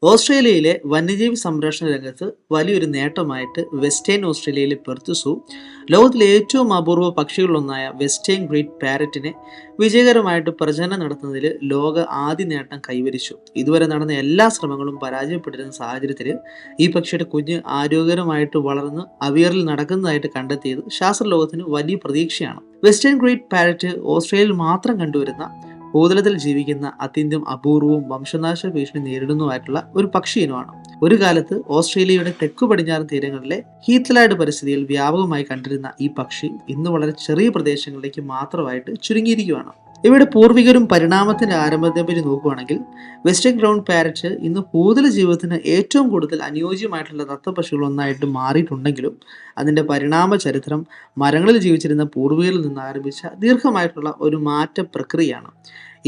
ഓസ്ട്രേലിയയിലെ വന്യജീവി സംരക്ഷണ രംഗത്ത് വലിയൊരു നേട്ടമായിട്ട് വെസ്റ്റേൺ ഓസ്ട്രേലിയയിലെ പെർത്ത് സൂ ലോകത്തിലെ ഏറ്റവും അപൂർവ പക്ഷികളിലൊന്നായ വെസ്റ്റേൺ ഗ്രേറ്റ് പാരറ്റിനെ വിജയകരമായിട്ട് പ്രജനനം നടത്തുന്നതിൽ ലോക ആദ്യ നേട്ടം കൈവരിച്ചു. ഇതുവരെ നടന്ന എല്ലാ ശ്രമങ്ങളും പരാജയപ്പെട്ടിരുന്ന സാഹചര്യത്തിൽ ഈ പക്ഷിയുടെ കുഞ്ഞ് ആരോഗ്യകരമായിട്ട് വളർന്ന് അവിയറിൽ നടക്കുന്നതായിട്ട് കണ്ടെത്തിയത് ശാസ്ത്രലോകത്തിന് വലിയ പ്രതീക്ഷയാണ്. വെസ്റ്റേൺ ഗ്രേറ്റ് പാരറ്റ് ഓസ്ട്രേലിയയിൽ മാത്രം കണ്ടുവരുന്ന ഭൂതലത്തിൽ ജീവിക്കുന്ന അത്യന്തം അപൂർവവും വംശനാശ ഭീഷണി നേരിടുന്നതുമായിട്ടുള്ള ഒരു പക്ഷി ഇനമാണ്. ഒരു കാലത്ത് ഓസ്ട്രേലിയയുടെ തെക്കു പടിഞ്ഞാറൻ തീരങ്ങളിലെ ഹീത്ത്ലാൻഡ് പരിസ്ഥിതിയിൽ വ്യാപകമായി കണ്ടിരുന്ന ഈ പക്ഷി ഇന്ന് വളരെ ചെറിയ പ്രദേശങ്ങളിലേക്ക് മാത്രമായിട്ട് ചുരുങ്ങിയിരിക്കുകയാണ്. ഇവയുടെ പൂർവികരും പരിണാമത്തിന്റെ ആരംഭത്തെപ്പറ്റി നോക്കുകയാണെങ്കിൽ വെസ്റ്റേൺ ഗ്രൗണ്ട് പാരറ്റ് ഇന്ന് ഭൂതല ജീവിതത്തിന് ഏറ്റവും കൂടുതൽ അനുയോജ്യമായിട്ടുള്ള തത്തപ്പക്ഷികളൊന്നായിട്ട് മാറിയിട്ടുണ്ടെങ്കിലും അതിൻ്റെ പരിണാമ ചരിത്രം മരങ്ങളിൽ ജീവിച്ചിരുന്ന പൂർവികരിൽ നിന്ന് ആരംഭിച്ച ദീർഘമായിട്ടുള്ള ഒരു മാറ്റ പ്രക്രിയയാണ്.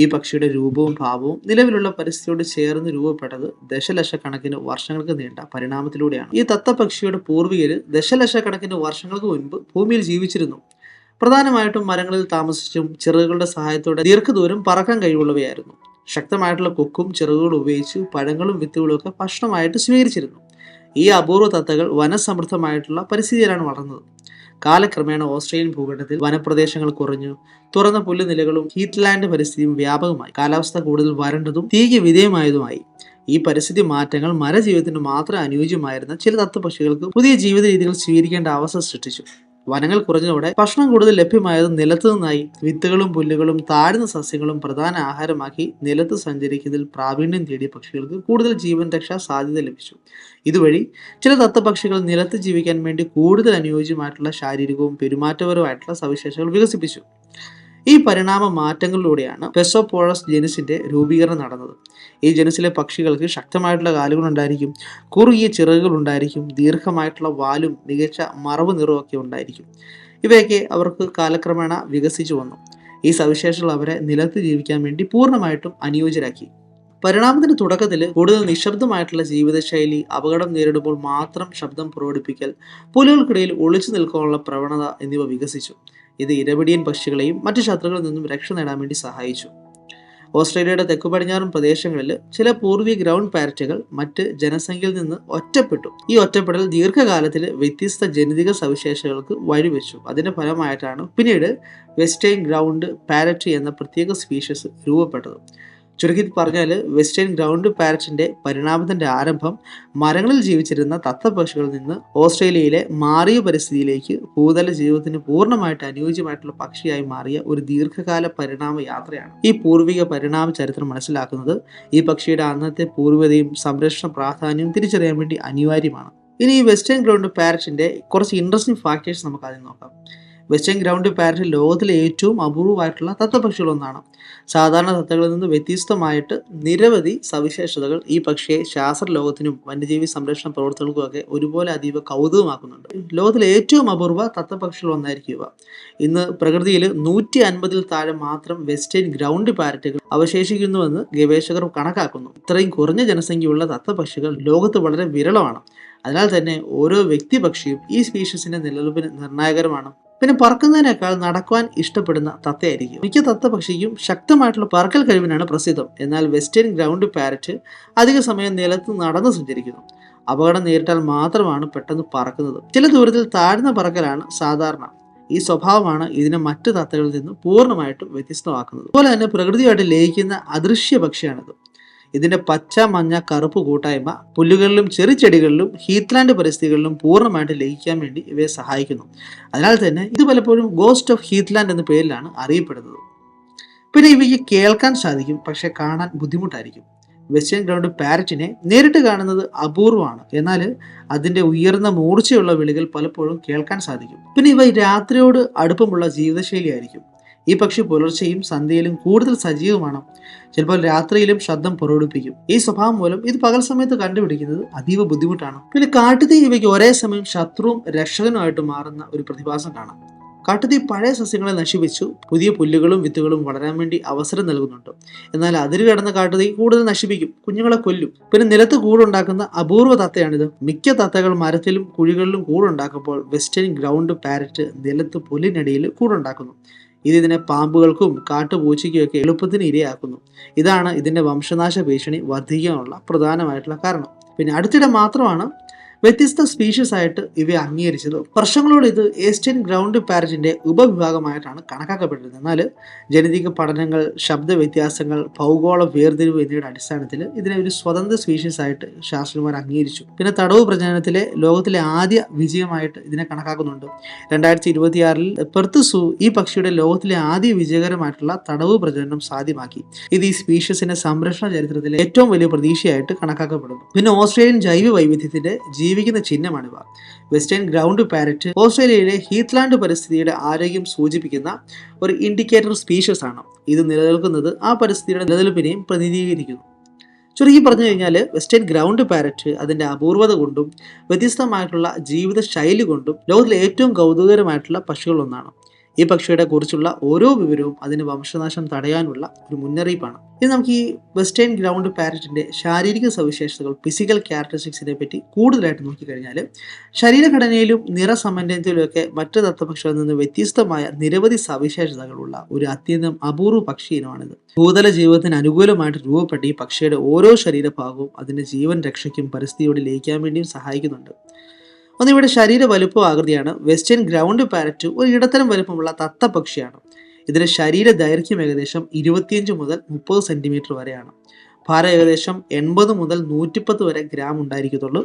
ഈ പക്ഷിയുടെ രൂപവും ഭാവവും നിലവിലുള്ള പരിസ്ഥിതിയോട് ചേർന്ന് രൂപപ്പെട്ടത് ദശലക്ഷക്കണക്കിന് വർഷങ്ങൾക്ക് നീണ്ട പരിണാമത്തിലൂടെയാണ്. ഈ തത്തപ്പക്ഷിയുടെ പൂർവികര് ദശലക്ഷക്കണക്കിന് വർഷങ്ങൾക്ക് മുൻപ് ഭൂമിയിൽ ജീവിച്ചിരുന്നു. പ്രധാനമായിട്ടും മരങ്ങളിൽ താമസിച്ചും ചിറകുകളുടെ സഹായത്തോടെ ദീർഘദൂരം പറക്കാൻ കഴിവുള്ളവയായിരുന്നു. ശക്തമായിട്ടുള്ള കൊക്കും ചിറകുകളും ഉപയോഗിച്ച് പഴങ്ങളും വിത്തുകളും ഒക്കെ ഭക്ഷണമായിട്ട് സ്വീകരിച്ചിരുന്നു. ഈ അപൂർവ തത്തകൾ വനസമൃദ്ധമായിട്ടുള്ള പരിസ്ഥിതിയിലാണ് വളർന്നത്. കാലക്രമേണ ഓസ്ട്രേലിയൻ ഭൂഖണ്ഡത്തിൽ വനപ്രദേശങ്ങൾ കുറഞ്ഞു, തുറന്ന പുല്ലുനിലകളും ഹീത്ത്ലാൻഡ് പരിസ്ഥിതിയും വ്യാപകമായി. കാലാവസ്ഥ കൂടുതൽ വരണ്ടതും തീയ്ക്ക് വിധേയമായതുമായി. ഈ പരിസ്ഥിതി മാറ്റങ്ങൾ മരജീവിതത്തിന് മാത്രം അനുയോജ്യമായിരുന്ന ചില തത്തപ്പക്ഷികൾക്ക് പുതിയ ജീവിത രീതികൾ സ്വീകരിക്കേണ്ട അവസ്ഥ സൃഷ്ടിച്ചു. വനങ്ങൾ കുറഞ്ഞതോടെ ഭക്ഷണം കൂടുതൽ ലഭ്യമായത് നിലത്തു നിന്നായി. വിത്തുകളും പുല്ലുകളും താഴ്ന്ന സസ്യങ്ങളും പ്രധാന ആഹാരമാക്കി നിലത്ത് സഞ്ചരിക്കുന്നതിൽ പ്രാവീണ്യം നേടിയ പക്ഷികൾക്ക് കൂടുതൽ ജീവൻ രക്ഷാ സാധ്യത ലഭിച്ചു. ഇതുവഴി ചില തത്തപ്പക്ഷികൾ നിലത്ത് ജീവിക്കാൻ വേണ്ടി കൂടുതൽ അനുയോജ്യമായിട്ടുള്ള ശാരീരികവും പെരുമാറ്റപരവുമായിട്ടുള്ള സവിശേഷതകൾ വികസിപ്പിച്ചു. ഈ പരിണാമ മാറ്റങ്ങളിലൂടെയാണ് പെസോപോഡസ് ജനുസിന്റെ രൂപീകരണം നടന്നത്. ഈ ജനുസിലെ പക്ഷികൾക്ക് ശക്തമായിട്ടുള്ള കാലുകൾ ഉണ്ടായിരിക്കും, കുറുകിയ ചിറകുകൾ ഉണ്ടായിരിക്കും, ദീർഘമായിട്ടുള്ള വാലും മികച്ച മറവ് നിറവും ഒക്കെ ഉണ്ടായിരിക്കും. ഇവയൊക്കെ അവർക്ക് കാലക്രമേണ വികസിച്ചു വന്നു. ഈ സവിശേഷതകൾ അവരെ നിലത്ത് ജീവിക്കാൻ വേണ്ടി പൂർണ്ണമായിട്ടും അനുയോജ്യരാക്കി. പരിണാമത്തിന്റെ തുടക്കത്തിൽ കൂടുതൽ നിശബ്ദമായിട്ടുള്ള ജീവിതശൈലി, അപകടം നേരിടുമ്പോൾ മാത്രം ശബ്ദം പുറപ്പെടുപ്പിക്കൽ, പുലുകൾക്കിടയിൽ ഒളിച്ചു നിൽക്കാനുള്ള പ്രവണത എന്നിവ വികസിച്ചു. ഇത് ഇരപിടിയൻ പക്ഷികളെയും മറ്റു ശത്രുക്കളിൽ നിന്നും രക്ഷ നേടാൻ വേണ്ടി സഹായിച്ചു. ഓസ്ട്രേലിയയുടെ തെക്കു പടിഞ്ഞാറൻ പ്രദേശങ്ങളിൽ ചില പൂർവീയ ഗ്രൗണ്ട് പാരറ്റുകൾ മറ്റ് ജനസംഖ്യയിൽ നിന്ന് ഒറ്റപ്പെട്ടു. ഈ ഒറ്റപ്പെടൽ ദീർഘകാലത്തിൽ വ്യത്യസ്ത ജനിതക സവിശേഷതകൾക്ക് വഴിവെച്ചു. അതിന്റെ ഫലമായിട്ടാണ് പിന്നീട് വെസ്റ്റേൺ ഗ്രൗണ്ട് പാരറ്റ് എന്ന പ്രത്യേക സ്പീഷീസ് രൂപപ്പെട്ടത്. ചുരുക്കി പറഞ്ഞാൽ വെസ്റ്റേൺ ഗ്രൗണ്ട് പാരറ്റിന്റെ പരിണാമത്തിന്റെ ആരംഭം മരങ്ങളിൽ ജീവിച്ചിരുന്ന തത്തപ്പക്ഷികളിൽ നിന്ന് ഓസ്ട്രേലിയയിലെ മാറിയ പരിസ്ഥിതിയിലേക്ക് ഭൂതല ജീവിതത്തിന് പൂർണ്ണമായിട്ട് അനുയോജ്യമായിട്ടുള്ള പക്ഷിയായി മാറിയ ഒരു ദീർഘകാല പരിണാമ യാത്രയാണ്. ഈ പൂർവിക പരിണാമ ചരിത്രം മനസ്സിലാക്കുന്നത് ഈ പക്ഷിയുടെ അന്നത്തെ പൂർവ്വതയും സംരക്ഷണ പ്രാധാന്യവും തിരിച്ചറിയാൻ വേണ്ടി അനിവാര്യമാണ്. ഇനി ഈ വെസ്റ്റേൺ ഗ്രൗണ്ട് പാരറ്റിന്റെ കുറച്ച് ഇൻട്രസ്റ്റിംഗ് ഫാക്ടേഴ്സ് നമുക്ക് ആദ്യം നോക്കാം. വെസ്റ്റേൺ ഗ്രൗണ്ട് പാരറ്റ് ലോകത്തിലെ ഏറ്റവും അപൂർവമായിട്ടുള്ള തത്തപ്പക്ഷികളൊന്നാണ്. സാധാരണ തത്തകളിൽ നിന്ന് വ്യത്യസ്തമായിട്ട് നിരവധി സവിശേഷതകൾ ഈ പക്ഷിയെ ശാസ്ത്ര ലോകത്തിനും വന്യജീവി സംരക്ഷണ പ്രവർത്തകർക്കും ഒക്കെ ഒരുപോലെ അതീവ കൗതുകമാക്കുന്നുണ്ട്. ലോകത്തിലെ ഏറ്റവും അപൂർവ തത്തപ്പക്ഷികൾ ഒന്നായിരിക്കും ഇവ. ഇന്ന് പ്രകൃതിയിൽ 150-ൽ താഴെ മാത്രം വെസ്റ്റേൺ ഗ്രൗണ്ട് പാരറ്റുകൾ അവശേഷിക്കുന്നുവെന്ന് ഗവേഷകർ കണക്കാക്കുന്നു. ഇത്രയും കുറഞ്ഞ ജനസംഖ്യയുള്ള തത്തപ്പക്ഷികൾ ലോകത്ത് വളരെ വിരളമാണ്. അതിനാൽ തന്നെ ഓരോ വ്യക്തിപക്ഷിയും ഈ സ്പീഷീസിന്റെ നിലനിൽപ്പിന് നിർണായകരമാണ്. പിന്നെ പറക്കുന്നതിനേക്കാൾ നടക്കുവാൻ ഇഷ്ടപ്പെടുന്ന തത്തയായിരിക്കും. മിക്ക തത്തപക്ഷിക്കും ശക്തമായിട്ടുള്ള പറക്കൽ കഴിവിനാണ് പ്രസിദ്ധം. എന്നാൽ വെസ്റ്റേൺ ഗ്രൗണ്ട് പാരറ്റ് അധിക സമയം നിലത്ത് നടന്നു സഞ്ചരിക്കുന്നു. അപകടം നേരിട്ടാൽ മാത്രമാണ് പെട്ടെന്ന് പറക്കുന്നത്. ചില ദൂരത്തിൽ താഴ്ന്ന പറക്കലാണ് സാധാരണ. ഈ സ്വഭാവമാണ് ഇതിനെ മറ്റു തത്തകളിൽ നിന്ന് പൂർണ്ണമായിട്ടും വ്യത്യസ്തമാക്കുന്നത്. അതുപോലെ തന്നെ പ്രകൃതിയുമായിട്ട് ലയിക്കുന്ന അദൃശ്യ പക്ഷിയാണിത്. ഇതിന്റെ പച്ച, മഞ്ഞ, കറുപ്പ് കൂട്ടായ്മ പുല്ലുകളിലും ചെറുചെടികളിലും ഹീത്ത്ലാൻഡ് പരിസ്ഥിതികളിലും പൂർണ്ണമായിട്ട് ലയിക്കാൻ വേണ്ടി ഇവയെ സഹായിക്കുന്നു. അതിനാൽ തന്നെ ഇത് പലപ്പോഴും ഗോസ്റ്റ് ഓഫ് ഹീത്ത്ലാൻഡ് എന്ന പേരിലാണ് അറിയപ്പെടുന്നത്. പിന്നെ ഇവയ്ക്ക് കേൾക്കാൻ സാധിക്കും, പക്ഷെ കാണാൻ ബുദ്ധിമുട്ടായിരിക്കും. വെസ്റ്റേൺ ഗ്രൗണ്ട് പാരറ്റിനെ നേരിട്ട് കാണുന്നത് അപൂർവമാണ്. എന്നാൽ അതിന്റെ ഉയർന്ന മൂർച്ചയുള്ള വിളികൾ പലപ്പോഴും കേൾക്കാൻ സാധിക്കും. പിന്നെ ഇവ രാത്രിയോട് അടുപ്പമുള്ള ജീവിതശൈലിയായിരിക്കും. ഈ പക്ഷി പുലർച്ചെയും സന്ധ്യയിലും കൂടുതൽ സജീവമാണ്. ചിലപ്പോൾ രാത്രിയിലും ശബ്ദം പുറപ്പെടുപ്പിക്കും. ഈ സ്വഭാവം മൂലം ഇത് പകൽ സമയത്ത് കണ്ടുപിടിക്കുന്നത് അതീവ ബുദ്ധിമുട്ടാണ്. പിന്നെ കാട്ടുതീ ഇവയ്ക്ക് ഒരേ സമയം ശത്രുവും രക്ഷകനുമായിട്ട് മാറുന്ന ഒരു പ്രതിഭാസം കാണാം. കാട്ടുതീ പഴയ സസ്യങ്ങളെ നശിപ്പിച്ചു പുതിയ പുല്ലുകളും വിത്തുകളും വളരാൻ വേണ്ടി അവസരം നൽകുന്നുണ്ട്. എന്നാൽ അതിര് കടന്ന കാട്ടുതീ കൂടുതൽ നശിപ്പിക്കും, കുഞ്ഞുങ്ങളെ കൊല്ലും. പിന്നെ നിലത്ത് കൂടുണ്ടാക്കുന്ന അപൂർവ തത്തയാണിത്. മിക്ക തത്തകൾ മരത്തിലും കുഴികളിലും കൂടുണ്ടാക്കുമ്പോൾ വെസ്റ്റേൺ ഗ്രൗണ്ട് പാരറ്റ് നിലത്ത് പുല്ലിനടിയിൽ കൂടുണ്ടാക്കുന്നു. ഇതിനെ പാമ്പുകൾക്കും കാട്ടുപൂച്ചയ്ക്കും ഒക്കെ എളുപ്പത്തിന് ഇരയാക്കുന്നു. ഇതാണ് ഇതിൻ്റെ വംശനാശ ഭീഷണി വർദ്ധിക്കാനുള്ള പ്രധാനമായിട്ടുള്ള കാരണം. പിന്നെ അടുത്തിടെ മാത്രമാണ് വ്യത്യസ്ത സ്പീഷീസ് ആയിട്ട് ഇവയെ അംഗീകരിച്ചത്. വർഷങ്ങളോട് ഇത് ഏസ്റ്റേൺ ഗ്രൗണ്ട് പാരറ്റിന്റെ ഉപവിഭാഗമായിട്ടാണ് കണക്കാക്കപ്പെട്ടിരുന്നത്. എന്നാൽ ജനിതക പഠനങ്ങൾ, ശബ്ദ വ്യത്യാസങ്ങൾ, ഭൗഗോള വേർതിരിവ് എന്നിവയുടെ അടിസ്ഥാനത്തിൽ ഇതിനെ ഒരു സ്വതന്ത്ര സ്പീഷീസ് ആയിട്ട് ശാസ്ത്രജ്ഞന്മാർ അംഗീകരിച്ചു. പിന്നെ തടവ് പ്രജനനത്തിലെ ലോകത്തിലെ ആദ്യ വിജയമായിട്ട് ഇതിനെ കണക്കാക്കുന്നുണ്ട്. 2026 പെർത്ത് സൂ ഈ പക്ഷിയുടെ ലോകത്തിലെ ആദ്യ വിജയകരമായിട്ടുള്ള തടവ് പ്രജനനം സാധ്യമാക്കി. ഇത് ഈ സ്പീഷീസിന്റെ സംരക്ഷണ ചരിത്രത്തിലെ ഏറ്റവും വലിയ പ്രതീക്ഷയായിട്ട് കണക്കാക്കപ്പെടുന്നു. പിന്നെ ഓസ്ട്രേലിയൻ ജൈവ വൈവിധ്യത്തിന്റെ ജീവിക്കുന്ന ചിഹ്നമാണിവ. വെസ്റ്റേൺ ഗ്രൗണ്ട് പാരറ്റ് ഓസ്ട്രേലിയയിലെ ഹീത്ത്ലാൻഡ് പരിസ്ഥിതിയുടെ ആരോഗ്യം സൂചിപ്പിക്കുന്ന ഒരു ഇൻഡിക്കേറ്റർ സ്പീഷീസ് ആണ്. ഇത് നിലനിൽക്കുന്നത് ആ പരിസ്ഥിതിയുടെ നിലനിൽപ്പിനെയും പ്രതിനിധീകരിക്കുന്നു. ചുരുക്കി പറഞ്ഞു കഴിഞ്ഞാൽ വെസ്റ്റേൺ ഗ്രൗണ്ട് പാരറ്റ് അതിൻ്റെ അപൂർവത കൊണ്ടും വ്യത്യസ്തമായിട്ടുള്ള ജീവിത ശൈലി കൊണ്ടും ലോകത്തിലെ ഏറ്റവും കൗതുകകരമായിട്ടുള്ള പക്ഷികളൊന്നാണ്. ഈ പക്ഷിയുടെ കുറിച്ചുള്ള ഓരോ വിവരവും അതിന് വംശനാശം തടയാനുള്ള ഒരു മുന്നറിയിപ്പാണ്. ഇനി നമുക്ക് ഈ വെസ്റ്റേൺ ഗ്രൗണ്ട് പാരറ്റിന്റെ ശാരീരിക സവിശേഷതകൾ, ഫിസിക്കൽ ക്യാരക്ടറിസ്റ്റിക്സിനെ പറ്റി കൂടുതലായിട്ട് നോക്കിക്കഴിഞ്ഞാൽ, ശരീരഘടനയിലും നിറസമന്വയത്തിലും ഒക്കെ മറ്റ് തത്തപക്ഷികളിൽ നിന്ന് വ്യത്യസ്തമായ നിരവധി സവിശേഷതകളുള്ള ഒരു അത്യന്തം അപൂർവ പക്ഷി ഇനമാണിത്. ഭൂതല ജീവിതത്തിന് അനുകൂലമായിട്ട് രൂപപ്പെട്ട ഈ പക്ഷിയുടെ ഓരോ ശരീരഭാഗവും അതിന്റെ ജീവൻ രക്ഷയ്ക്കും പരിസ്ഥിതിയോട് ലയിക്കാൻ വേണ്ടിയും സഹായിക്കുന്നുണ്ട്. ഒന്നിവിടെ ശരീര വലുപ്പവും ആകൃതിയാണ്. വെസ്റ്റേൺ ഗ്രൗണ്ട് പാരറ്റ് ഒരു ഇടത്തരം വലുപ്പമുള്ള തത്തപക്ഷിയാണ്. ഇതിന്റെ ശരീര ദൈർഘ്യം ഏകദേശം 25 മുതൽ 30 സെന്റിമീറ്റർ വരെയാണ്. ഭാരം ഏകദേശം 80 മുതൽ 110 വരെ ഗ്രാം ഉണ്ടായിരിക്കത്തുള്ളൂ.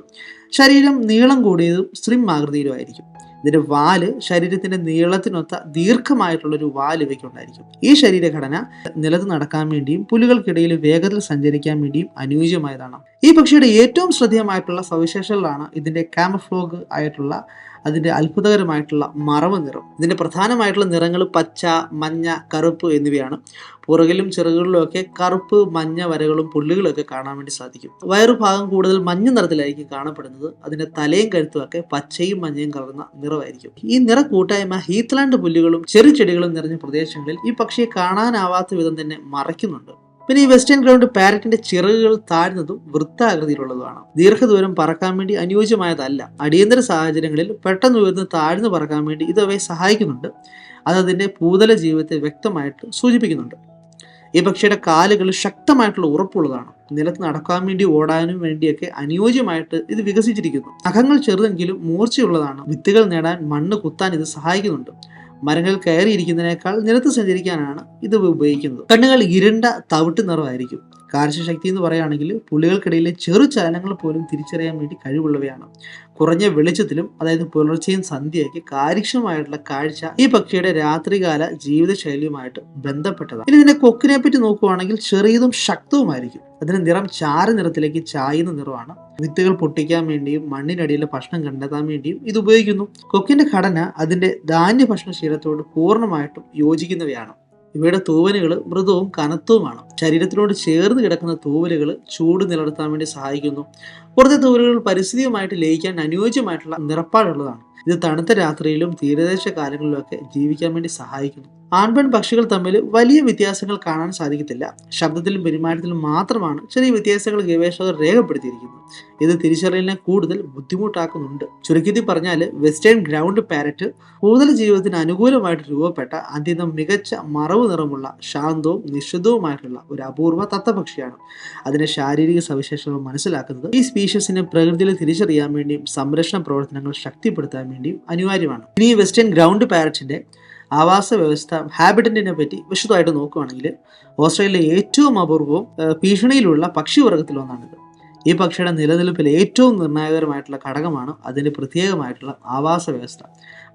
ശരീരം നീളം കൂടിയതും സ്ലിം ആകൃതിയിലും ആയിരിക്കും. ഇതിന്റെ വാല് ശരീരത്തിന്റെ നീളത്തിനൊത്ത ദീർഘമായിട്ടുള്ളൊരു വാല് ഇവയ്ക്കുണ്ടായിരിക്കും. ഈ ശരീരഘടന നിലത്ത് നടക്കാൻ വേണ്ടിയും പുലുകൾക്കിടയിൽ വേഗത്തിൽ സഞ്ചരിക്കാൻ വേണ്ടിയും അനുയോജ്യമായതാണ്. ഈ പക്ഷിയുടെ ഏറ്റവും ശ്രദ്ധേയമായിട്ടുള്ള സവിശേഷതകളാണ് ഇതിന്റെ കാമഫ്ലോഗ് ആയിട്ടുള്ള അതിന്റെ അത്ഭുതകരമായിട്ടുള്ള മറവ് നിറം. ഇതിന്റെ പ്രധാനമായിട്ടുള്ള നിറങ്ങൾ പച്ച, മഞ്ഞ, കറുപ്പ് എന്നിവയാണ്. പുറകിലും ചിറകുകളിലും ഒക്കെ കറുപ്പ്, മഞ്ഞ വരകളും പുള്ളികളൊക്കെ കാണാൻ വേണ്ടി സാധിക്കും. വയറുഭാഗം കൂടുതൽ മഞ്ഞ നിറത്തിലായിരിക്കും കാണപ്പെടുന്നത്. അതിന്റെ തലയും കഴുത്തും ഒക്കെ പച്ചയും മഞ്ഞയും കലർന്ന നിറമായിരിക്കും. ഈ നിറ കൂട്ടായ്മ ഹീത്ത്ലാൻഡ് പുല്ലുകളും ചെറുചെടികളും നിറഞ്ഞ പ്രദേശങ്ങളിൽ ഈ പക്ഷിയെ കാണാനാവാത്ത വിധം തന്നെ മറയ്ക്കുന്നുണ്ട്. പിന്നെ ഈ വെസ്റ്റേൺ ഗ്രൗണ്ട് പാരറ്റിന്റെ ചിറകുകൾ താഴ്ന്നതും വൃത്താകൃതിയിലുള്ളതുമാണ്. ദീർഘദൂരം പറക്കാൻ വേണ്ടി അനുയോജ്യമായതല്ല. അടിയന്തര സാഹചര്യങ്ങളിൽ പെട്ടെന്ന് ഉയർന്ന് താഴ്ന്നു പറക്കാൻ വേണ്ടി ഇത് അവയെ സഹായിക്കുന്നുണ്ട്. അത് അതിന്റെ ഭൂതല ജീവിതത്തെ വ്യക്തമായിട്ട് സൂചിപ്പിക്കുന്നുണ്ട്. ഈ പക്ഷിയുടെ കാലുകൾ ശക്തമായിട്ടുള്ള ഉറപ്പുള്ളതാണ്. നിലത്ത് നടക്കാൻ വേണ്ടി, ഓടാനും വേണ്ടിയൊക്കെ അനുയോജ്യമായിട്ട് ഇത് വികസിച്ചിരിക്കുന്നു. നഖങ്ങൾ ചെറുതെങ്കിലും മൂർച്ചയുള്ളതാണ്. വിത്തുകൾ നേടാൻ, മണ്ണ് കുത്താൻ ഇത് സഹായിക്കുന്നുണ്ട്. മരങ്ങൾ കയറിയിരിക്കുന്നതിനേക്കാൾ നിലത്ത് സഞ്ചരിക്കാനാണ് ഇത് ഉപയോഗിക്കുന്നത്. കണ്ണുകൾ ഇരുണ്ട തവിട്ട് നിറമായിരിക്കും. കാഴ്ചശക്തി എന്ന് പറയുകയാണെങ്കിൽ പുള്ളികൾക്കിടയിലെ ചെറു ചലനങ്ങൾ പോലും തിരിച്ചറിയാൻ വേണ്ടി കഴിവുള്ളവയാണ്. കുറഞ്ഞ വെളിച്ചത്തിലും, അതായത് പുലർച്ചെയും സന്ധ്യയ്ക്ക് കാര്യക്ഷമമായിട്ടുള്ള കാഴ്ച ഈ പക്ഷിയുടെ രാത്രികാല ജീവിതശൈലിയുമായിട്ട് ബന്ധപ്പെട്ടതാണ്. ഇനി ഇതിന്റെ കൊക്കിനെ പറ്റി നോക്കുകയാണെങ്കിൽ ചെറിയതും ശക്തവുമായിരിക്കും. അതിന്റെ നിറം ചാര നിറത്തിലേക്ക് ചായുന്ന നിറമാണ്. വിത്തുകൾ പൊട്ടിക്കാൻ വേണ്ടിയും മണ്ണിനടിയിലെ ഭക്ഷണം കണ്ടെത്താൻ വേണ്ടിയും ഇത് ഉപയോഗിക്കുന്നു. കൊക്കിന്റെ ഘടന അതിന്റെ ധാന്യ ഭക്ഷണശീലത്തോട് പൂർണ്ണമായിട്ടും യോജിക്കുന്നവയാണ്. ഇവയുടെ തൂവലുകൾ മൃദുവും കനത്തവുമാണ്. ശരീരത്തിനോട് ചേർന്ന് കിടക്കുന്ന തൂവലുകൾ ചൂട് നിലനിർത്താൻ വേണ്ടി സഹായിക്കുന്നു. പുറത്തെ തൂവലുകൾ പരിസ്ഥിതിയുമായിട്ട് ലയിക്കാൻ അനുയോജ്യമായിട്ടുള്ള നിറപ്പാടുള്ളതാണ്. ഇത് തണുത്ത രാത്രിയിലും തീരദേശ കാലങ്ങളിലുമൊക്കെ ജീവിക്കാൻ വേണ്ടി സഹായിക്കുന്നു. ആൺപെൺ പക്ഷികൾ തമ്മിൽ വലിയ വ്യത്യാസങ്ങൾ കാണാൻ സാധിക്കത്തില്ല. ശബ്ദത്തിലും പെരുമാറ്റത്തിലും മാത്രമാണ് ചെറിയ വ്യത്യാസങ്ങൾ ഗവേഷകർ രേഖപ്പെടുത്തിയിരിക്കുന്നത്. ഇത് തിരിച്ചറിയലിനെ കൂടുതൽ ബുദ്ധിമുട്ടാക്കുന്നുണ്ട്. ചുരുക്കത്തിൽ പറഞ്ഞാൽ വെസ്റ്റേൺ ഗ്രൗണ്ട് പാരറ്റ് ഭൂതല ജീവിതത്തിന് അനുകൂലമായിട്ട് രൂപപ്പെട്ട അത്യന്തം മികച്ച മറവ് നിറമുള്ള ശാന്തവും നിശ്ചിതവുമായിട്ടുള്ള ഒരു അപൂർവ തത്തപക്ഷിയാണ്. അതിന്റെ ശാരീരിക സവിശേഷതകൾ മനസ്സിലാക്കുന്നത് ഈ സ്പീഷീസിനെ പ്രകൃതിയിൽ തിരിച്ചറിയാൻ വേണ്ടിയും സംരക്ഷണ പ്രവർത്തനങ്ങൾ ശക്തിപ്പെടുത്താൻ വേണ്ടിയും അനിവാര്യമാണ്. ഇനി വെസ്റ്റേൺ ഗ്രൗണ്ട് പാരറ്റിന്റെ ആവാസ വ്യവസ്ഥ, ഹാബിറ്ററ്റിനെ പറ്റി വിശദമായിട്ട് നോക്കുകയാണെങ്കിൽ, ഓസ്ട്രേലിയയിലെ ഏറ്റവും അപൂർവവും ഭീഷണിയിലുള്ള പക്ഷിവർഗത്തിലൊന്നാണിത്. ഈ പക്ഷിയുടെ നിലനിൽപ്പിൽ ഏറ്റവും നിർണായകരമായിട്ടുള്ള ഘടകമാണ് അതിൻ്റെ പ്രത്യേകമായിട്ടുള്ള ആവാസ വ്യവസ്ഥ.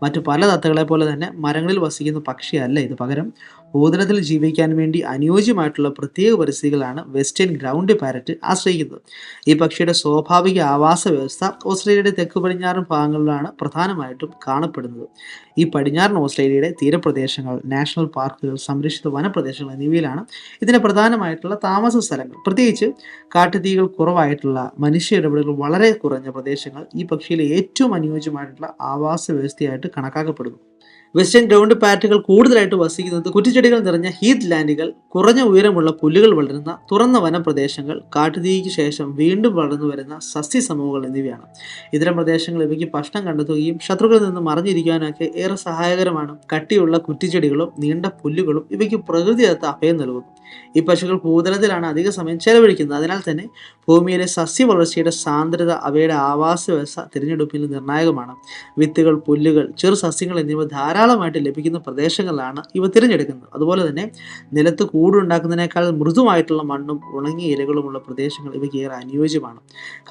മറ്റു പല തത്തകളെ പോലെ തന്നെ മരങ്ങളിൽ വസിക്കുന്ന പക്ഷിയല്ല ഇത്. പകരം ഭൂതലത്തിൽ ജീവിക്കാൻ വേണ്ടി അനുയോജ്യമായിട്ടുള്ള പ്രത്യേക പരിസ്ഥിതികളാണ് വെസ്റ്റേൺ ഗ്രൗണ്ട് പാരറ്റ് ആശ്രയിക്കുന്നത്. ഈ പക്ഷിയുടെ സ്വാഭാവിക ആവാസ വ്യവസ്ഥ ഓസ്ട്രേലിയയുടെ തെക്ക് പടിഞ്ഞാറൻ ഭാഗങ്ങളിലാണ് പ്രധാനമായിട്ടും കാണപ്പെടുന്നത്. ഈ പടിഞ്ഞാറൻ ഓസ്ട്രേലിയയുടെ തീരപ്രദേശങ്ങൾ, നാഷണൽ പാർക്കുകൾ, സംരക്ഷിത വനപ്രദേശങ്ങൾ എന്നിവയിലാണ് ഇതിൻ്റെ പ്രധാനമായിട്ടുള്ള താമസ സ്ഥലങ്ങൾ. പ്രത്യേകിച്ച് കാട്ടുതീകൾ കുറവായിട്ടുള്ള, മനുഷ്യ ഇടപെടലുകൾ വളരെ കുറഞ്ഞ പ്രദേശങ്ങൾ ഈ പക്ഷിയിലെ ഏറ്റവും അനുയോജ്യമായിട്ടുള്ള ആവാസ വ്യവസ്ഥയായിട്ട് കണക്കാക്കപ്പെടുന്നു. വെസ്റ്റേൺ ഗ്രൗണ്ട് പാരറ്റുകൾ കൂടുതലായിട്ട് വസിക്കുന്നത് കുറ്റിച്ചെടികൾ നിറഞ്ഞ ഹീത്ത് ലാൻഡുകൾ, കുറഞ്ഞ ഉയരമുള്ള പുല്ലുകൾ വളരുന്ന തുറന്ന വനപ്രദേശങ്ങൾ, കാട്ടുതീയ്ക്ക് ശേഷം വീണ്ടും വളർന്നു വരുന്ന സസ്യസമൂഹങ്ങൾ എന്നിവയാണ്. ഇത്തരം പ്രദേശങ്ങൾ ഇവയ്ക്ക് ഭക്ഷണം കണ്ടെത്തുകയും ശത്രുക്കളിൽ നിന്ന് മറിഞ്ഞിരിക്കാനൊക്കെ ഏറെ സഹായകരമാണ്. കട്ടിയുള്ള കുറ്റിച്ചെടികളും നീണ്ട പുല്ലുകളും ഇവയ്ക്ക് പ്രകൃതിദത്ത അഭയം നൽകുന്നു. ഈ പക്ഷികൾ ഭൂതലത്തിലാണ് അധിക സമയം ചെലവഴിക്കുന്നത്. അതിനാൽ തന്നെ ഭൂമിയിലെ സസ്യ വളർച്ചയുടെ സാന്ദ്രത അവയുടെ ആവാസ വ്യവസ്ഥ തിരഞ്ഞെടുപ്പിൽ നിർണായകമാണ്. വിത്തുകൾ, പുല്ലുകൾ, ചെറു സസ്യങ്ങൾ എന്നിവ ധാരാളമായിട്ട് ലഭിക്കുന്ന പ്രദേശങ്ങളിലാണ് ഇവ തിരഞ്ഞെടുക്കുന്നത്. അതുപോലെ തന്നെ നിലത്ത് കൂടുണ്ടാക്കുന്നതിനേക്കാൾ മൃദുവായിട്ടുള്ള മണ്ണും ഉണങ്ങിയ ഇലകളുമുള്ള പ്രദേശങ്ങൾ ഇവയ്ക്ക് ഏറെ അനുയോജ്യമാണ്.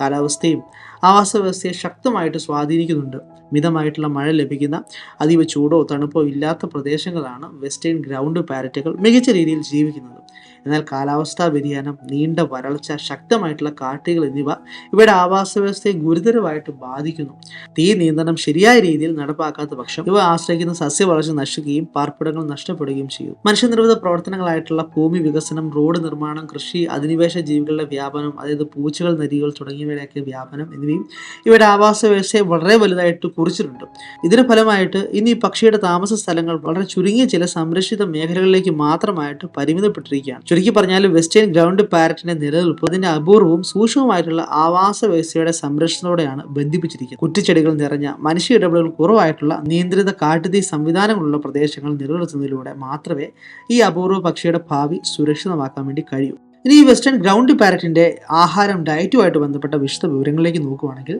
കാലാവസ്ഥയും ആവാസ വ്യവസ്ഥയെ ശക്തമായിട്ട് സ്വാധീനിക്കുന്നുണ്ട്. മിതമായിട്ടുള്ള മഴ ലഭിക്കുന്ന അതീവ ചൂടോ തണുപ്പോ ഇല്ലാത്ത പ്രദേശങ്ങളാണ് വെസ്റ്റേൺ ഗ്രൗണ്ട് പാരറ്റുകൾ മികച്ച രീതിയിൽ ജീവിക്കുന്നത്. എന്നാൽ കാലാവസ്ഥാ വ്യതിയാനം, നീണ്ട വരൾച്ച, ശക്തമായിട്ടുള്ള കാട്ടുകൾ എന്നിവ ഇവയുടെ ആവാസ വ്യവസ്ഥയെ ഗുരുതരമായിട്ട് ബാധിക്കുന്നു. തീ നിയന്ത്രണം ശരിയായ രീതിയിൽ നടപ്പാക്കാത്ത പക്ഷം ഇവ ആശ്രയിക്കുന്ന സസ്യവളർച്ച നശിക്കുകയും പാർപ്പിടങ്ങൾ നഷ്ടപ്പെടുകയും ചെയ്യും. മനുഷ്യനിർമ്മിത പ്രവർത്തനങ്ങളായിട്ടുള്ള ഭൂമി വികസനം, റോഡ് നിർമ്മാണം, കൃഷി, അധിനിവേശ ജീവികളുടെ വ്യാപനം, അതായത് പൂച്ചകൾ, നരികൾ തുടങ്ങിയവയുടെയൊക്കെ വ്യാപനം എന്നിവയും ഇവയുടെ ആവാസ വ്യവസ്ഥയെ വളരെ വലുതായിട്ട് കുറിച്ചിട്ടുണ്ട്. ഇതിന് ഫലമായിട്ട് ഇന്ന് ഈ പക്ഷിയുടെ താമസ സ്ഥലങ്ങൾ വളരെ ചുരുങ്ങിയ ചില സംരക്ഷിത മേഖലകളിലേക്ക് മാത്രമായിട്ട് പരിമിതപ്പെട്ടിരിക്കുകയാണ്. ചുരുക്കി പറഞ്ഞാൽ വെസ്റ്റേൺ ഗ്രൗണ്ട് പാരറ്റിന്റെ നിലനിൽപ്പ് അതിന്റെ അപൂർവവും സൂക്ഷ്മമായിട്ടുള്ള ആവാസ വ്യവസ്ഥയുടെ സംരക്ഷണത്തോടെയാണ് ബന്ധിപ്പിച്ചിരിക്കുന്നത്. കുറ്റിച്ചെടികൾ നിറഞ്ഞ, മനുഷ്യ ഇടപെടലുകൾ കുറവായിട്ടുള്ള, നിയന്ത്രിത കാട്ടുതീ സംവിധാനങ്ങളുള്ള പ്രദേശങ്ങൾ നിലനിർത്തുന്നതിലൂടെ മാത്രമേ ഈ അപൂർവ പക്ഷിയുടെ ഭാവി സുരക്ഷിതമാക്കാൻ വേണ്ടി കഴിയൂ. ഇനി ഈ വെസ്റ്റേൺ ഗ്രൗണ്ട് പാരറ്റിന്റെ ആഹാരം, ഡയറ്റുമായിട്ട് ബന്ധപ്പെട്ട വിശദ വിവരങ്ങളിലേക്ക് നോക്കുകയാണെങ്കിൽ,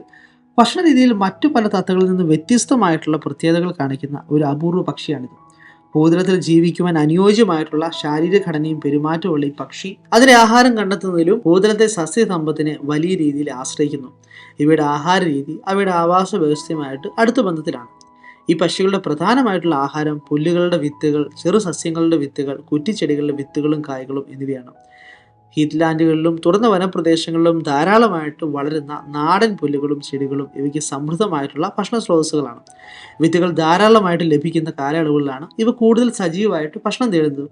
ഭക്ഷണ രീതിയിൽ മറ്റു പല തത്തകളിൽ നിന്ന് വ്യത്യസ്തമായിട്ടുള്ള പ്രത്യേകതകൾ കാണിക്കുന്ന ഒരു അപൂർവ പക്ഷിയാണിത്. ഭൂതലത്തിൽ ജീവിക്കുവാൻ അനുയോജ്യമായിട്ടുള്ള ശാരീരഘടനയും പെരുമാറ്റമുള്ള ഈ പക്ഷി അതിന്റെ ആഹാരം കണ്ടെത്തുന്നതിലും ഭൂതലത്തെ സസ്യസമ്പത്തിനെ വലിയ രീതിയിൽ ആശ്രയിക്കുന്നു. ഇവയുടെ ആഹാര രീതി അവയുടെ ആവാസ വ്യവസ്ഥയുമായിട്ട് അടുത്ത ബന്ധത്തിലാണ്. ഈ പക്ഷികളുടെ പ്രധാനമായിട്ടുള്ള ആഹാരം പുല്ലുകളുടെ വിത്തുകൾ, ചെറു സസ്യങ്ങളുടെ വിത്തുകൾ, കുറ്റിച്ചെടികളുടെ വിത്തുകളും കായ്കളും എന്നിവയാണ്. ഹീറ്റ്ലാൻഡുകളിലും തുറന്ന വനപ്രദേശങ്ങളിലും ധാരാളമായിട്ട് വളരുന്ന നാടൻ പുല്ലുകളും ചെടികളും ഇവയ്ക്ക് സമൃദ്ധമായിട്ടുള്ള ഭക്ഷണ സ്രോതസ്സുകളാണ്. വിത്തുകൾ ധാരാളമായിട്ട് ലഭിക്കുന്ന കാലയളവുകളിലാണ് ഇവ കൂടുതൽ സജീവമായിട്ട് ഭക്ഷണം തേടുന്നത്.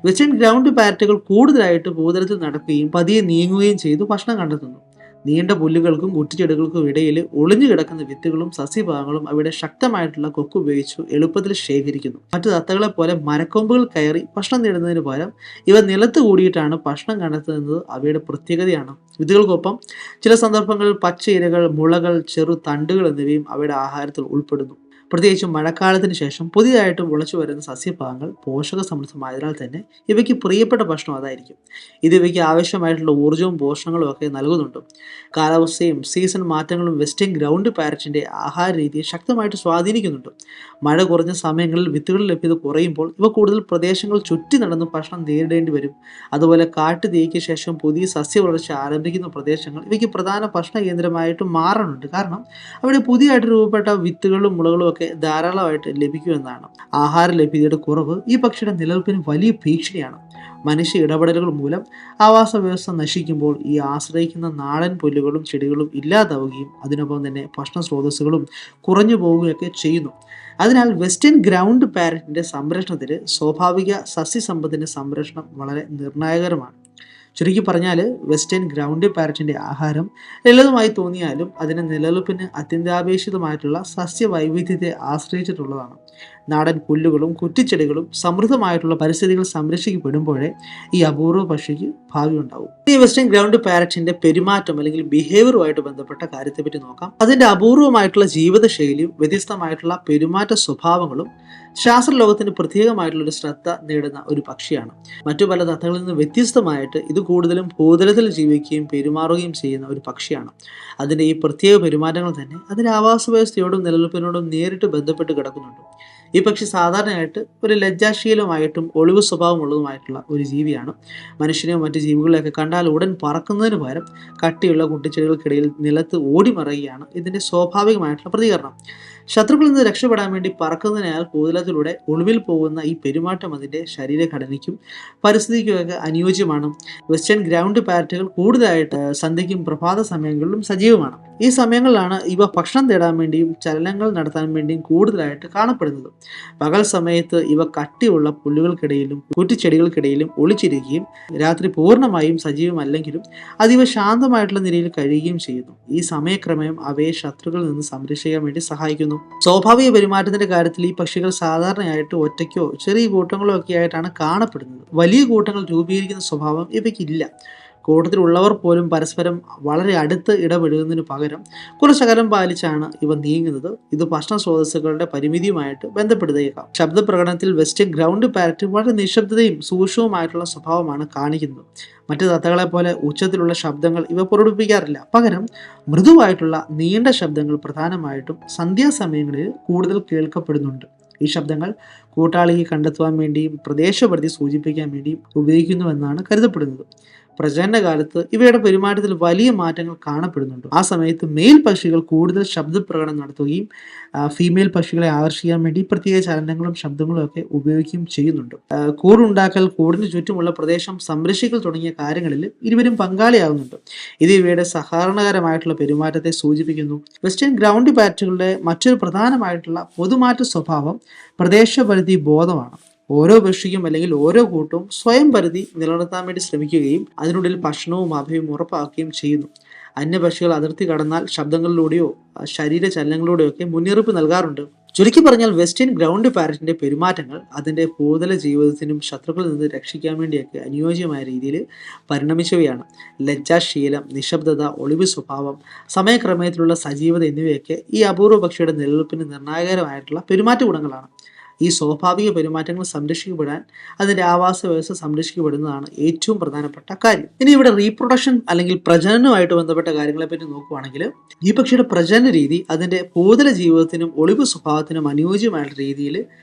വെസ്റ്റേൺ ഗ്രൗണ്ട് പാരറ്റുകൾ കൂടുതലായിട്ട് ഭൂതലത്തിൽ നടക്കുകയും പതിയെ നീങ്ങുകയും ചെയ്തു ഭക്ഷണം കണ്ടെത്തുന്നു. നീണ്ട പുല്ലുകൾക്കും കുറ്റിച്ചെടികൾക്കും ഇടയിൽ ഒളിഞ്ഞു കിടക്കുന്ന വിത്തുകളും സസ്യഭാഗങ്ങളും അവയുടെ ശക്തമായിട്ടുള്ള കൊക്ക് ഉപയോഗിച്ചു എളുപ്പത്തിൽ ശേഖരിക്കുന്നു. മറ്റു തത്തകളെ പോലെ മരക്കൊമ്പുകൾ കയറി ഭക്ഷണം നേടുന്നതിന് പകരം ഇവ നിലത്ത് കൂടിയിട്ടാണ് ഭക്ഷണം കണ്ടെത്തുന്നത് അവയുടെ പ്രത്യേകതയാണ്. വിത്തുകൾക്കൊപ്പം ചില സന്ദർഭങ്ങളിൽ പച്ച ഇലകൾ, മുളകൾ, ചെറു തണ്ടുകൾ എന്നിവയും അവയുടെ ആഹാരത്തിൽ ഉൾപ്പെടുന്നു. പ്രത്യേകിച്ചും മഴക്കാലത്തിന് ശേഷം പുതിയതായിട്ട് മുളച്ചു വരുന്ന സസ്യഭാഗങ്ങൾ പോഷക സമൃദ്ധമായതിനാൽ തന്നെ ഇവയ്ക്ക് പ്രിയപ്പെട്ട ഭക്ഷണം അതായിരിക്കും. ഇത് ഇവയ്ക്ക് ആവശ്യമായിട്ടുള്ള ഊർജ്ജവും പോഷണങ്ങളും ഒക്കെ നൽകുന്നുണ്ട്. കാലാവസ്ഥയും സീസൺ മാറ്റങ്ങളും വെസ്റ്റേൺ ഗ്രൗണ്ട് പാരറ്റിന്റെ ആഹാര രീതിയെ ശക്തമായിട്ട് സ്വാധീനിക്കുന്നുണ്ട്. മഴ കുറഞ്ഞ സമയങ്ങളിൽ വിത്തുകൾ ലഭ്യത കുറയുമ്പോൾ ഇവ കൂടുതൽ പ്രദേശങ്ങൾ ചുറ്റി നടന്ന് ഭക്ഷണം നേരിടേണ്ടി വരും. അതുപോലെ കാട്ടുതീയ്ക്ക് ശേഷം പുതിയ സസ്യവളർച്ച ആരംഭിക്കുന്ന പ്രദേശങ്ങൾ ഇവയ്ക്ക് പ്രധാന ഭക്ഷണ കേന്ദ്രമായിട്ട് മാറുന്നുണ്ട്. കാരണം അവിടെ പുതിയതായിട്ട് രൂപപ്പെട്ട വിത്തുകളും മുളകളും ഒക്കെ ധാരാളമായിട്ട് ലഭിക്കുമെന്നാണ്. ആഹാര ലഭ്യതയുടെ കുറവ് ഈ പക്ഷിയുടെ നിലനിൽപ്പിന് വലിയ ഭീഷണിയാണ്. മനുഷ്യ ഇടപെടലുകൾ മൂലം ആവാസ വ്യവസ്ഥ നശിക്കുമ്പോൾ ഈ ആശ്രയിക്കുന്ന നാടൻ പുല്ലുകളും ചെടികളും ഇല്ലാതാവുകയും അതിനൊപ്പം തന്നെ ഭക്ഷണ സ്രോതസ്സുകളും കുറഞ്ഞു പോവുകയൊക്കെ ചെയ്യുന്നു. അതിനാൽ വെസ്റ്റേൺ ഗ്രൗണ്ട് പാരറ്റിന്റെ സംരക്ഷണത്തിൽ സ്വാഭാവിക സസ്യസമ്പത്തിന്റെ സംരക്ഷണം വളരെ നിർണായകരമാണ്. ചുരുക്കി പറഞ്ഞാൽ വെസ്റ്റേൺ ഗ്രൗണ്ട് പാരറ്റിന്റെ ആഹാരം ലളിതമായി തോന്നിയാലും അതിന്റെ നിലനിൽപ്പിന് അത്യന്താപേക്ഷിതമായിട്ടുള്ള സസ്യവൈവിധ്യത്തെ ആശ്രയിച്ചിട്ടുള്ളതാണ്. നാടൻ പുല്ലുകളും കുറ്റിച്ചെടികളും സമൃദ്ധമായിട്ടുള്ള പരിസ്ഥിതികൾ സംരക്ഷിക്കപ്പെടുമ്പോഴേ ഈ അപൂർവ പക്ഷിക്ക് ഭാവി ഉണ്ടാവും. ഈ വെസ്റ്റേൺ ഗ്രൗണ്ട് പാരറ്റിന്റെ പെരുമാറ്റം അല്ലെങ്കിൽ ബിഹേവിയറുമായിട്ട് ബന്ധപ്പെട്ട കാര്യത്തെപ്പറ്റി നോക്കാം. അതിന്റെ അപൂർവമായിട്ടുള്ള ജീവിതശൈലിയും വ്യത്യസ്തമായിട്ടുള്ള പെരുമാറ്റ സ്വഭാവങ്ങളും ശാസ്ത്രലോകത്തിന് പ്രത്യേകമായിട്ടുള്ള ഒരു ശ്രദ്ധ നേടുന്ന ഒരു പക്ഷിയാണ്. മറ്റു പല തത്തകളിൽ നിന്ന് വ്യത്യസ്തമായിട്ട് ഇത് കൂടുതലും ഭൂതലത്തിൽ ജീവിക്കുകയും പെരുമാറുകയും ചെയ്യുന്ന ഒരു പക്ഷിയാണ്. അതിൻ്റെ ഈ പ്രത്യേക പെരുമാറ്റങ്ങൾ തന്നെ അതിൻ്റെ ആവാസ വ്യവസ്ഥയോടും നിലനിൽപ്പിനോടും നേരിട്ട് ബന്ധപ്പെട്ട് കിടക്കുന്നുണ്ട്. ഈ പക്ഷി സാധാരണയായിട്ട് ഒരു ലജ്ജാശീലമായിട്ടും ഒളിവ് സ്വഭാവമുള്ളതുമായിട്ടുള്ള ഒരു ജീവിയാണ്. മനുഷ്യനെയോ മറ്റു ജീവികളെയൊക്കെ കണ്ടാൽ ഉടൻ പറക്കുന്നതിന് പകരം കട്ടിയുള്ള കുട്ടിച്ചെടികൾക്കിടയിൽ നിലത്ത് ഓടിമറയുകയാണ് ഇതിൻ്റെ സ്വാഭാവികമായിട്ടുള്ള പ്രതികരണം. ശത്രുക്കളിൽ നിന്ന് രക്ഷപ്പെടാൻ വേണ്ടി പറക്കുന്നതിനാൽ ഭൂതലത്തിലൂടെ ഒളിവിൽ പോകുന്ന ഈ പെരുമാറ്റം അതിൻ്റെ ശരീരഘടനയ്ക്കും പരിസ്ഥിതിക്കുമൊക്കെ അനുയോജ്യമാണ്. വെസ്റ്റേൺ ഗ്രൗണ്ട് പാരറ്റുകൾ കൂടുതലായിട്ട് സന്ധ്യയ്ക്കും പ്രഭാത സമയങ്ങളിലും സജീവമാണ്. ഈ സമയങ്ങളിലാണ് ഇവ ഭക്ഷണം തേടാൻ വേണ്ടിയും ചലനങ്ങൾ നടത്താൻ വേണ്ടിയും കൂടുതലായിട്ട് കാണപ്പെടുന്നത്. പകൽ സമയത്ത് ഇവ കട്ടിയുള്ള പുല്ലുകൾക്കിടയിലും കുറ്റിച്ചെടികൾക്കിടയിലും ഒളിച്ചിരിക്കുകയും രാത്രി പൂർണ്ണമായും സജീവമല്ലെങ്കിലും അതീവ ശാന്തമായിട്ടുള്ള നിലയിൽ കഴിയുകയും ചെയ്യുന്നു. ഈ സമയക്രമം അവയെ ശത്രുക്കളിൽ നിന്ന് സംരക്ഷിക്കാൻ വേണ്ടി സഹായിക്കുന്നു. സ്വാഭാവിക പെരുമാറ്റത്തിന്റെ കാര്യത്തിൽ ഈ പക്ഷികൾ സാധാരണയായിട്ട് ഒറ്റയ്ക്കോ ചെറിയ കൂട്ടങ്ങളോ ഒക്കെ ആയിട്ടാണ് കാണപ്പെടുന്നത്. വലിയ കൂട്ടങ്ങൾ രൂപീകരിക്കുന്ന സ്വഭാവം ഇവയ്ക്കില്ല. കൂട്ടത്തിലുള്ളവർ പോലും പരസ്പരം വളരെ അടുത്ത് ഇടപെടുന്നതിന് പകരം കുറച്ച് അകലം പാലിച്ചാണ് ഇവ നീങ്ങുന്നത്. ഇത് ഭക്ഷണ സ്രോതസ്സുകളുടെ പരിമിതിയുമായിട്ട് ബന്ധപ്പെടുന്നേക്കാം. ശബ്ദപ്രകടനത്തിൽ വെസ്റ്റേൺ ഗ്രൗണ്ട് പാരറ്റ് വളരെ നിശബ്ദതയും സൂക്ഷ്മവുമായിട്ടുള്ള സ്വഭാവമാണ് കാണിക്കുന്നത്. മറ്റു തത്തകളെ പോലെ ഉച്ചത്തിലുള്ള ശബ്ദങ്ങൾ ഇവ പുറപ്പെടുവിക്കാറില്ല. പകരം മൃദുവായിട്ടുള്ള നീണ്ട ശബ്ദങ്ങൾ പ്രധാനമായിട്ടും സന്ധ്യാസമയങ്ങളിൽ കൂടുതൽ കേൾക്കപ്പെടുന്നുണ്ട്. ഈ ശബ്ദങ്ങൾ കൂട്ടാളിയെ കണ്ടെത്തുവാൻ വേണ്ടിയും പ്രദേശപരിധി സൂചിപ്പിക്കാൻ വേണ്ടിയും ഉപയോഗിക്കുന്നുവെന്നാണ് കരുതപ്പെടുന്നത്. പ്രജനനകാലത്ത് ഇവയുടെ പെരുമാറ്റത്തിൽ വലിയ മാറ്റങ്ങൾ കാണപ്പെടുന്നുണ്ട്. ആ സമയത്ത് മെയിൽ പക്ഷികൾ കൂടുതൽ ശബ്ദപ്രകടനം നടത്തുകയും ഫീമെയിൽ പക്ഷികളെ ആകർഷിക്കാൻ വേണ്ടി പ്രത്യേക ചലനങ്ങളും ശബ്ദങ്ങളും ഒക്കെ ഉപയോഗിക്കുകയും ചെയ്യുന്നുണ്ട്. കൂടുണ്ടാക്കൽ, കൂടിന് ചുറ്റുമുള്ള പ്രദേശം സംരക്ഷിക്കൽ തുടങ്ങിയ കാര്യങ്ങളിൽ ഇരുവരും പങ്കാളിയാകുന്നുണ്ട്. ഇത് ഇവയുടെ സഹകരണകരമായിട്ടുള്ള പെരുമാറ്റത്തെ സൂചിപ്പിക്കുന്നു. വെസ്റ്റേൺ ഗ്രൗണ്ട് പാരറ്റുകളുടെ മറ്റൊരു പ്രധാനമായിട്ടുള്ള പൊതുമാറ്റ സ്വഭാവം പ്രദേശപരിധി ബോധമാണ്. ഓരോ പക്ഷിക്കും അല്ലെങ്കിൽ ഓരോ കൂട്ടവും സ്വയം പരിധി നിലനിർത്താൻ വേണ്ടി ശ്രമിക്കുകയും അതിനുള്ളിൽ ഭക്ഷണവും അഭയവും ഉറപ്പാക്കുകയും ചെയ്യുന്നു. അന്യപക്ഷികൾ അതിർത്തി കടന്നാൽ ശബ്ദങ്ങളിലൂടെയോ ശരീര ചലനങ്ങളിലൂടെയോ ഒക്കെ മുന്നറിയിപ്പ് നൽകാറുണ്ട്. ചുരുക്കി പറഞ്ഞാൽ വെസ്റ്റേൺ ഗ്രൗണ്ട് പാരറ്റിന്റെ പെരുമാറ്റങ്ങൾ അതിന്റെ ഭൂതല ജീവിതത്തിനും ശത്രുക്കളിൽ നിന്ന് രക്ഷിക്കാൻ വേണ്ടിയൊക്കെ അനുയോജ്യമായ രീതിയിൽ പരിണമിച്ചവയാണ്. ലജ്ജാശീലം, നിശബ്ദത, ഒളിവ് സ്വഭാവം, സമയക്രമത്തിലുള്ള സജീവത എന്നിവയൊക്കെ ഈ അപൂർവ പക്ഷിയുടെ നിലനിൽപ്പിന് നിർണായകരമായിട്ടുള്ള പെരുമാറ്റ ഗുണങ്ങളാണ്. ഈ സ്വാഭാവിക പെരുമാറ്റങ്ങൾ സംരക്ഷിക്കപ്പെടാൻ അതിൻ്റെ ആവാസ വ്യവസ്ഥ സംരക്ഷിക്കപ്പെടുന്നതാണ് ഏറ്റവും പ്രധാനപ്പെട്ട കാര്യം. ഇനി ഇവിടെ റീപ്രൊഡക്ഷൻ അല്ലെങ്കിൽ പ്രജനനവുമായിട്ട് ബന്ധപ്പെട്ട കാര്യങ്ങളെ പറ്റി നോക്കുകയാണെങ്കിൽ ഈ പക്ഷിയുടെ പ്രജനന രീതി അതിൻ്റെ ഭൂതല ജീവിതത്തിനും ഒളിവ് സ്വഭാവത്തിനും അനുയോജ്യമായിട്ടുള്ള രീതിയിൽ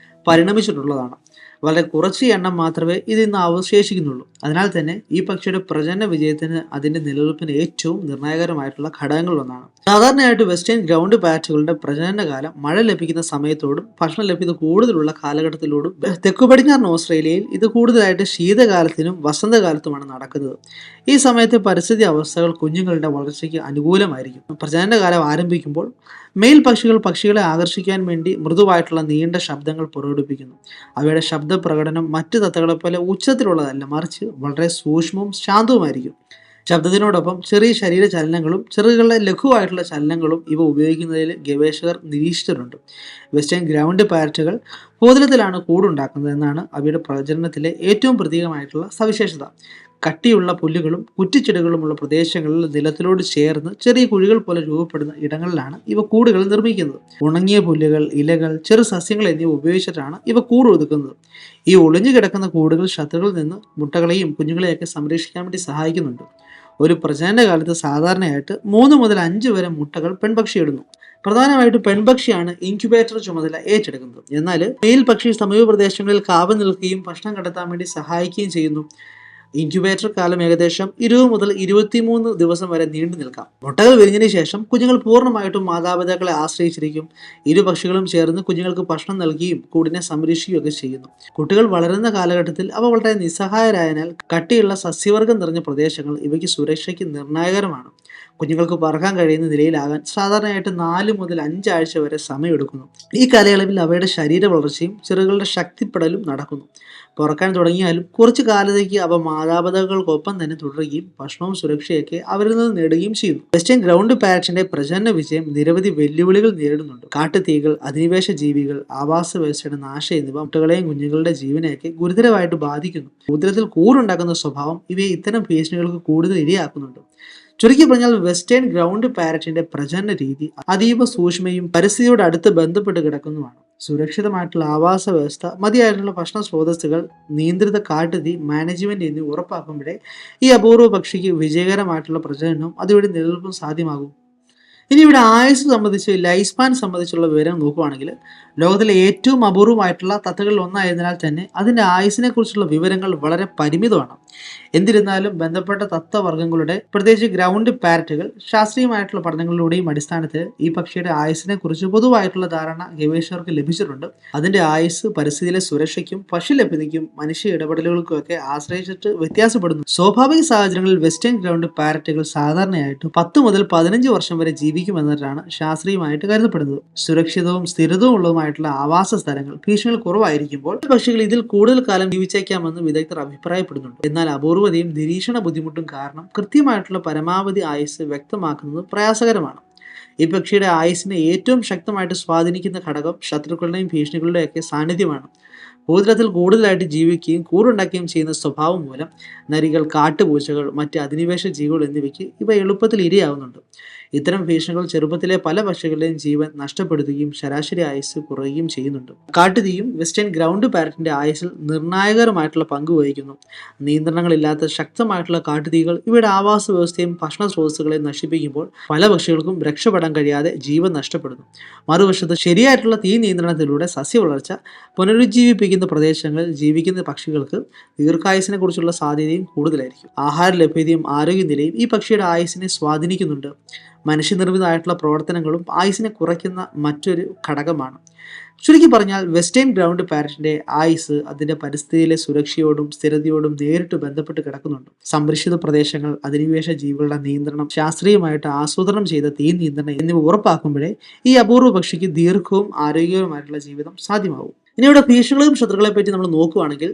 പരിണമിച്ചിട്ടുള്ളതാണ്. വളരെ കുറച്ച് എണ്ണം മാത്രമേ ഇത് ഇന്ന് അവശേഷിക്കുന്നുള്ളൂ. അതിനാൽ തന്നെ ഈ പക്ഷിയുടെ പ്രജനന വിജയത്തിന് അതിന്റെ നിലനിൽപ്പിന് ഏറ്റവും നിർണായകരമായിട്ടുള്ള ഘടകങ്ങളിലൊന്നാണ്. സാധാരണയായിട്ട് വെസ്റ്റേൺ ഗ്രൗണ്ട് പാരറ്റുകളുടെ പ്രജനനകാലം മഴ ലഭിക്കുന്ന സമയത്തോടും ഭക്ഷണ ലഭ്യത കൂടുതലുള്ള കാലഘട്ടത്തിലോടും തെക്കു പടിഞ്ഞാറൻ ഓസ്ട്രേലിയയിൽ ഇത് കൂടുതലായിട്ട് ശീതകാലത്തിനും വസന്തകാലത്തുമാണ് നടക്കുന്നത്. ഈ സമയത്തെ പരിസ്ഥിതി അവസ്ഥകൾ കുഞ്ഞുങ്ങളുടെ വളർച്ചയ്ക്ക് അനുകൂലമായിരിക്കും. പ്രജനനകാലം ആരംഭിക്കുമ്പോൾ മെയിൽ പക്ഷികൾ പക്ഷികളെ ആകർഷിക്കാൻ വേണ്ടി മൃദുവായിട്ടുള്ള നീണ്ട ശബ്ദങ്ങൾ പുറപ്പെടുവിക്കുന്നു. അവയുടെ ശബ്ദപ്രകടനം മറ്റു തത്തകളെ പോലെ ഉച്ചത്തിലുള്ളതല്ല, മറിച്ച് വളരെ സൂക്ഷ്മവും ശാന്തവുമായിരിക്കും. ശബ്ദത്തിനോടൊപ്പം ചെറിയ ശരീര ചലനങ്ങളും ചെറുകളുടെ ലഘുവായിട്ടുള്ള ചലനങ്ങളും ഇവ ഉപയോഗിക്കുന്നതിൽ ഗവേഷകർ നിരീക്ഷിച്ചിട്ടുണ്ട്. വെസ്റ്റേൺ ഗ്രൗണ്ട് പാരറ്റുകൾ ഭൂതലത്തിലാണ് കൂടുണ്ടാക്കുന്നത് എന്നാണ് അവയുടെ പ്രചരണത്തിലെ ഏറ്റവും പ്രതീകമായിട്ടുള്ള സവിശേഷത. കട്ടിയുള്ള പുല്ലുകളും കുറ്റിച്ചെടികളുമുള്ള പ്രദേശങ്ങളിൽ നിലത്തിലോട് ചേർന്ന് ചെറിയ കുഴികൾ പോലെ രൂപപ്പെടുന്ന ഇടങ്ങളിലാണ് ഇവ കൂടുകൾ നിർമ്മിക്കുന്നത്. ഉണങ്ങിയ പുല്ലുകൾ, ഇലകൾ, ചെറു സസ്യങ്ങൾ എന്നിവ ഉപയോഗിച്ചിട്ടാണ് ഇവ കൂട് ഒതുക്കുന്നത്. ഈ ഒളിഞ്ഞു കിടക്കുന്ന കൂടുകൾ ശത്രുക്കളിൽ നിന്ന് മുട്ടകളെയും കുഞ്ഞുങ്ങളെയൊക്കെ സംരക്ഷിക്കാൻ വേണ്ടി സഹായിക്കുന്നുണ്ട്. ഒരു പ്രജനന കാലത്ത് സാധാരണയായിട്ട് 3 മുതൽ 5 വരെ മുട്ടകൾ പെൺപക്ഷി ഇടുന്നു. പ്രധാനമായിട്ടും പെൺപക്ഷിയാണ് ഇൻക്യുബേറ്റർ ചുമതല ഏറ്റെടുക്കുന്നത്. എന്നാൽ മെയിൽ പക്ഷി സമീപ പ്രദേശങ്ങളിൽ കാവൽ നിൽക്കുകയും ഭക്ഷണം കണ്ടെത്താൻ വേണ്ടി സഹായിക്കുകയും ചെയ്യുന്നു. ഇൻക്യുബേറ്റർ കാലം ഏകദേശം 20 മുതൽ 23 ദിവസം വരെ നീണ്ടു നിൽക്കാം. മുട്ടകൾ വിരിഞ്ഞതിന് ശേഷം കുഞ്ഞുങ്ങൾ പൂർണ്ണമായിട്ടും മാതാപിതാക്കളെ ആശ്രയിച്ചിരിക്കും. ഇരു പക്ഷികളും ചേർന്ന് കുഞ്ഞുങ്ങൾക്ക് ഭക്ഷണം നൽകുകയും കൂടിനെ സംരക്ഷിക്കുകയൊക്കെ ചെയ്യുന്നു. കുട്ടികൾ വളരുന്ന കാലഘട്ടത്തിൽ അവ വളരെ നിസ്സഹായരായതിനാൽ കട്ടിയുള്ള സസ്യവർഗം നിറഞ്ഞ പ്രദേശങ്ങൾ ഇവയ്ക്ക് സുരക്ഷയ്ക്ക് നിർണായകരമാണ്. കുഞ്ഞുങ്ങൾക്ക് പറക്കാൻ കഴിയുന്ന നിലയിലാകാൻ സാധാരണയായിട്ട് 4 മുതൽ 5 ആഴ്ച വരെ സമയമെടുക്കുന്നു. ഈ കാലയളവിൽ അവയുടെ ശരീര വളർച്ചയും ചെറുകളുടെ ശക്തിപ്പെടലും നടക്കുന്നു. പറക്കാൻ തുടങ്ങിയാലും കുറച്ചു കാലത്തേക്ക് അവ മാതാപിതാക്കൾക്കൊപ്പം തന്നെ തുടരുകയും ഭക്ഷണവും സുരക്ഷയൊക്കെ അവരിൽ നിന്ന് നേടുകയും ചെയ്യുന്നു. വെസ്റ്റേൺ ഗ്രൗണ്ട് പാരറ്റിന്റെ പ്രജനന വിജയം നിരവധി വെല്ലുവിളികൾ നേരിടുന്നുണ്ട്. കാട്ടുതീകൾ, അധിനിവേശ ജീവികൾ, ആവാസ വ്യവസ്ഥയുടെ നാശം എന്നിവ മുട്ടകളെയും കുഞ്ഞുങ്ങളുടെ ജീവനെയൊക്കെ ഗുരുതരമായിട്ട് ബാധിക്കുന്നു. ഉദരത്തിൽ കൂടുണ്ടാക്കുന്ന സ്വഭാവം ഇവയെ ഇത്തരം ഭീഷണികൾക്ക് കൂടുതൽ ഇരയാക്കുന്നുണ്ട്. ചുരുക്കി പറഞ്ഞാൽ വെസ്റ്റേൺ ഗ്രൗണ്ട് പാരറ്റിന്റെ പ്രജനന രീതി അതീവ സൂക്ഷ്മയും പരിസ്ഥിതിയോട് അടുത്ത് ബന്ധപ്പെട്ട് കിടക്കുന്നതുമാണ്. സുരക്ഷിതമായിട്ടുള്ള ആവാസ വ്യവസ്ഥ, മതിയായിട്ടുള്ള ഭക്ഷണ സ്രോതസ്സുകൾ, നിയന്ത്രിത കാട്ടുതീ മാനേജ്മെന്റ് എന്നിവ ഉറപ്പാക്കുമ്പോഴേ ഈ അപൂർവ പക്ഷിക്ക് വിജയകരമായിട്ടുള്ള പ്രജനനവും അതുവഴി നിലനിൽപ്പും സാധ്യമാകും. ഇനി ഇവിടെ ആയുസ് സംബന്ധിച്ച്, ലൈഫ് സ്പാൻ സംബന്ധിച്ചുള്ള വിവരം നോക്കുകയാണെങ്കിൽ ലോകത്തിലെ ഏറ്റവും അപൂർവമായിട്ടുള്ള തത്തകളിൽ ഒന്നായതിനാൽ തന്നെ അതിൻ്റെ ആയുസിനെ കുറിച്ചുള്ള വിവരങ്ങൾ വളരെ പരിമിതമാണ്. എന്നിരുന്നാലും ബന്ധപ്പെട്ട തത്വവർഗ്ഗങ്ങളുടെ പ്രത്യേകിച്ച് ഗ്രൗണ്ട് പാരറ്റുകൾ ശാസ്ത്രീയമായിട്ടുള്ള പഠനങ്ങളിലൂടെയും അടിസ്ഥാനത്തിൽ ഈ പക്ഷിയുടെ ആയുസ്സിനെ കുറിച്ച് പൊതുവായിട്ടുള്ള ധാരണ ഗവേഷകർക്ക് ലഭിച്ചിട്ടുണ്ട്. അതിന്റെ ആയുസ് പരിസ്ഥിതിയിലെ സുരക്ഷയ്ക്കും ഭക്ഷ്യലഭ്യതയ്ക്കും മനുഷ്യ ഇടപെടലുകൾക്കും ഒക്കെ ആശ്രയിച്ചിട്ട് വ്യത്യാസപ്പെടുന്നു. സ്വാഭാവിക സാഹചര്യങ്ങളിൽ വെസ്റ്റേൺ ഗ്രൗണ്ട് പാരറ്റുകൾ സാധാരണയായിട്ട് 10 മുതൽ 15 വർഷം വരെ ജീവിക്കുമെന്നതാണ് ശാസ്ത്രീയമായിട്ട് കരുതപ്പെടുന്നത്. സുരക്ഷിതവും സ്ഥിരതയും ഉള്ളതുമായിട്ടുള്ള ആവാസ സ്ഥലങ്ങൾ ഭീഷണികൾ കുറവായിരിക്കുമ്പോൾ പക്ഷികൾ ഇതിൽ കൂടുതൽ കാലം ജീവിച്ചേക്കാമെന്ന് വിദഗ്ധർ അഭിപ്രായപ്പെടുന്നുണ്ട്. എന്നാൽ അപൂർവതയും നിരീക്ഷണ ബുദ്ധിമുട്ടും കാരണം കൃത്യമായിട്ടുള്ള പരമാവധി ആയുസ് വ്യക്തമാക്കുന്നത് പ്രയാസകരമാണ്. ഈ പക്ഷിയുടെ ആയുസ്സിനെ ഏറ്റവും ശക്തമായിട്ട് സ്വാധീനിക്കുന്ന ഘടകം ശത്രുക്കളുടെയും ഭീഷണികളുടെയും ഒക്കെ സാന്നിധ്യമാണ്. ഭൂതലത്തിൽ കൂടുതലായിട്ട് ജീവിക്കുകയും കൂടുണ്ടാക്കുകയും ചെയ്യുന്ന സ്വഭാവം മൂലം നരികൾ, കാട്ടുപൂച്ചകൾ, മറ്റ് അധിനിവേശ ജീവികൾ എന്നിവയ്ക്ക് ഇവ എളുപ്പത്തിൽ ഇരയാവുന്നുണ്ട്. ഇത്തരം ഭീഷണികൾ ചെറുപ്പത്തിലെ പല പക്ഷികളുടെയും ജീവൻ നഷ്ടപ്പെടുത്തുകയും ശരാശരി ആയുസ് കുറയുകയും ചെയ്യുന്നുണ്ട്. കാട്ടുതീയും വെസ്റ്റേൺ ഗ്രൗണ്ട് പാരറ്റിന്റെ ആയുസ്സിൽ നിർണായകരമായിട്ടുള്ള പങ്ക് വഹിക്കുന്നു. നിയന്ത്രണങ്ങളില്ലാത്ത ശക്തമായിട്ടുള്ള കാട്ടുതീകൾ ഇവയുടെ ആവാസ വ്യവസ്ഥയും ഭക്ഷണ സ്രോതസ്സുകളെയും നശിപ്പിക്കുമ്പോൾ പല പക്ഷികൾക്കും രക്ഷപ്പെടാൻ കഴിയാതെ ജീവൻ നഷ്ടപ്പെടുന്നു. മറുവശത്ത് ശരിയായിട്ടുള്ള തീ നിയന്ത്രണത്തിലൂടെ സസ്യവളർച്ച പുനരുജ്ജീവിപ്പിക്കുന്ന പ്രദേശങ്ങളിൽ ജീവിക്കുന്ന പക്ഷികൾക്ക് ദീർഘായുസിനെ കുറിച്ചുള്ള സാധ്യതയും കൂടുതലായിരിക്കും. ആഹാര ലഭ്യതയും ആരോഗ്യനിലയും ഈ പക്ഷിയുടെ ആയുസ്സിനെ സ്വാധീനിക്കുന്നുണ്ട്. മനുഷ്യനിർമ്മിതമായിട്ടുള്ള പ്രവർത്തനങ്ങളും ആയുസ്സിനെ കുറയ്ക്കുന്ന മറ്റൊരു ഘടകമാണ്. ചുരുക്കി പറഞ്ഞാൽ വെസ്റ്റേൺ ഗ്രൗണ്ട് പാരറ്റിന്റെ ആയുസ് അതിന്റെ പരിസ്ഥിതിയിലെ സുരക്ഷയോടും സ്ഥിരതയോടും നേരിട്ട് ബന്ധപ്പെട്ട് കിടക്കുന്നുണ്ട്. സംരക്ഷിത പ്രദേശങ്ങൾ, അധിനിവേശ ജീവികളുടെ നിയന്ത്രണം, ശാസ്ത്രീയമായിട്ട് ആസൂത്രണം ചെയ്ത തീ നിയന്ത്രണം എന്നിവ ഉറപ്പാക്കുമ്പോഴേ ഈ അപൂർവ പക്ഷിക്ക് ദീർഘവും ആരോഗ്യകരമായിട്ടുള്ള ജീവിതം സാധ്യമാവും. ഇനി ഇവിടെ ഭീഷണികളും ശത്രുക്കളെ പറ്റി നമ്മൾ നോക്കുകയാണെങ്കിൽ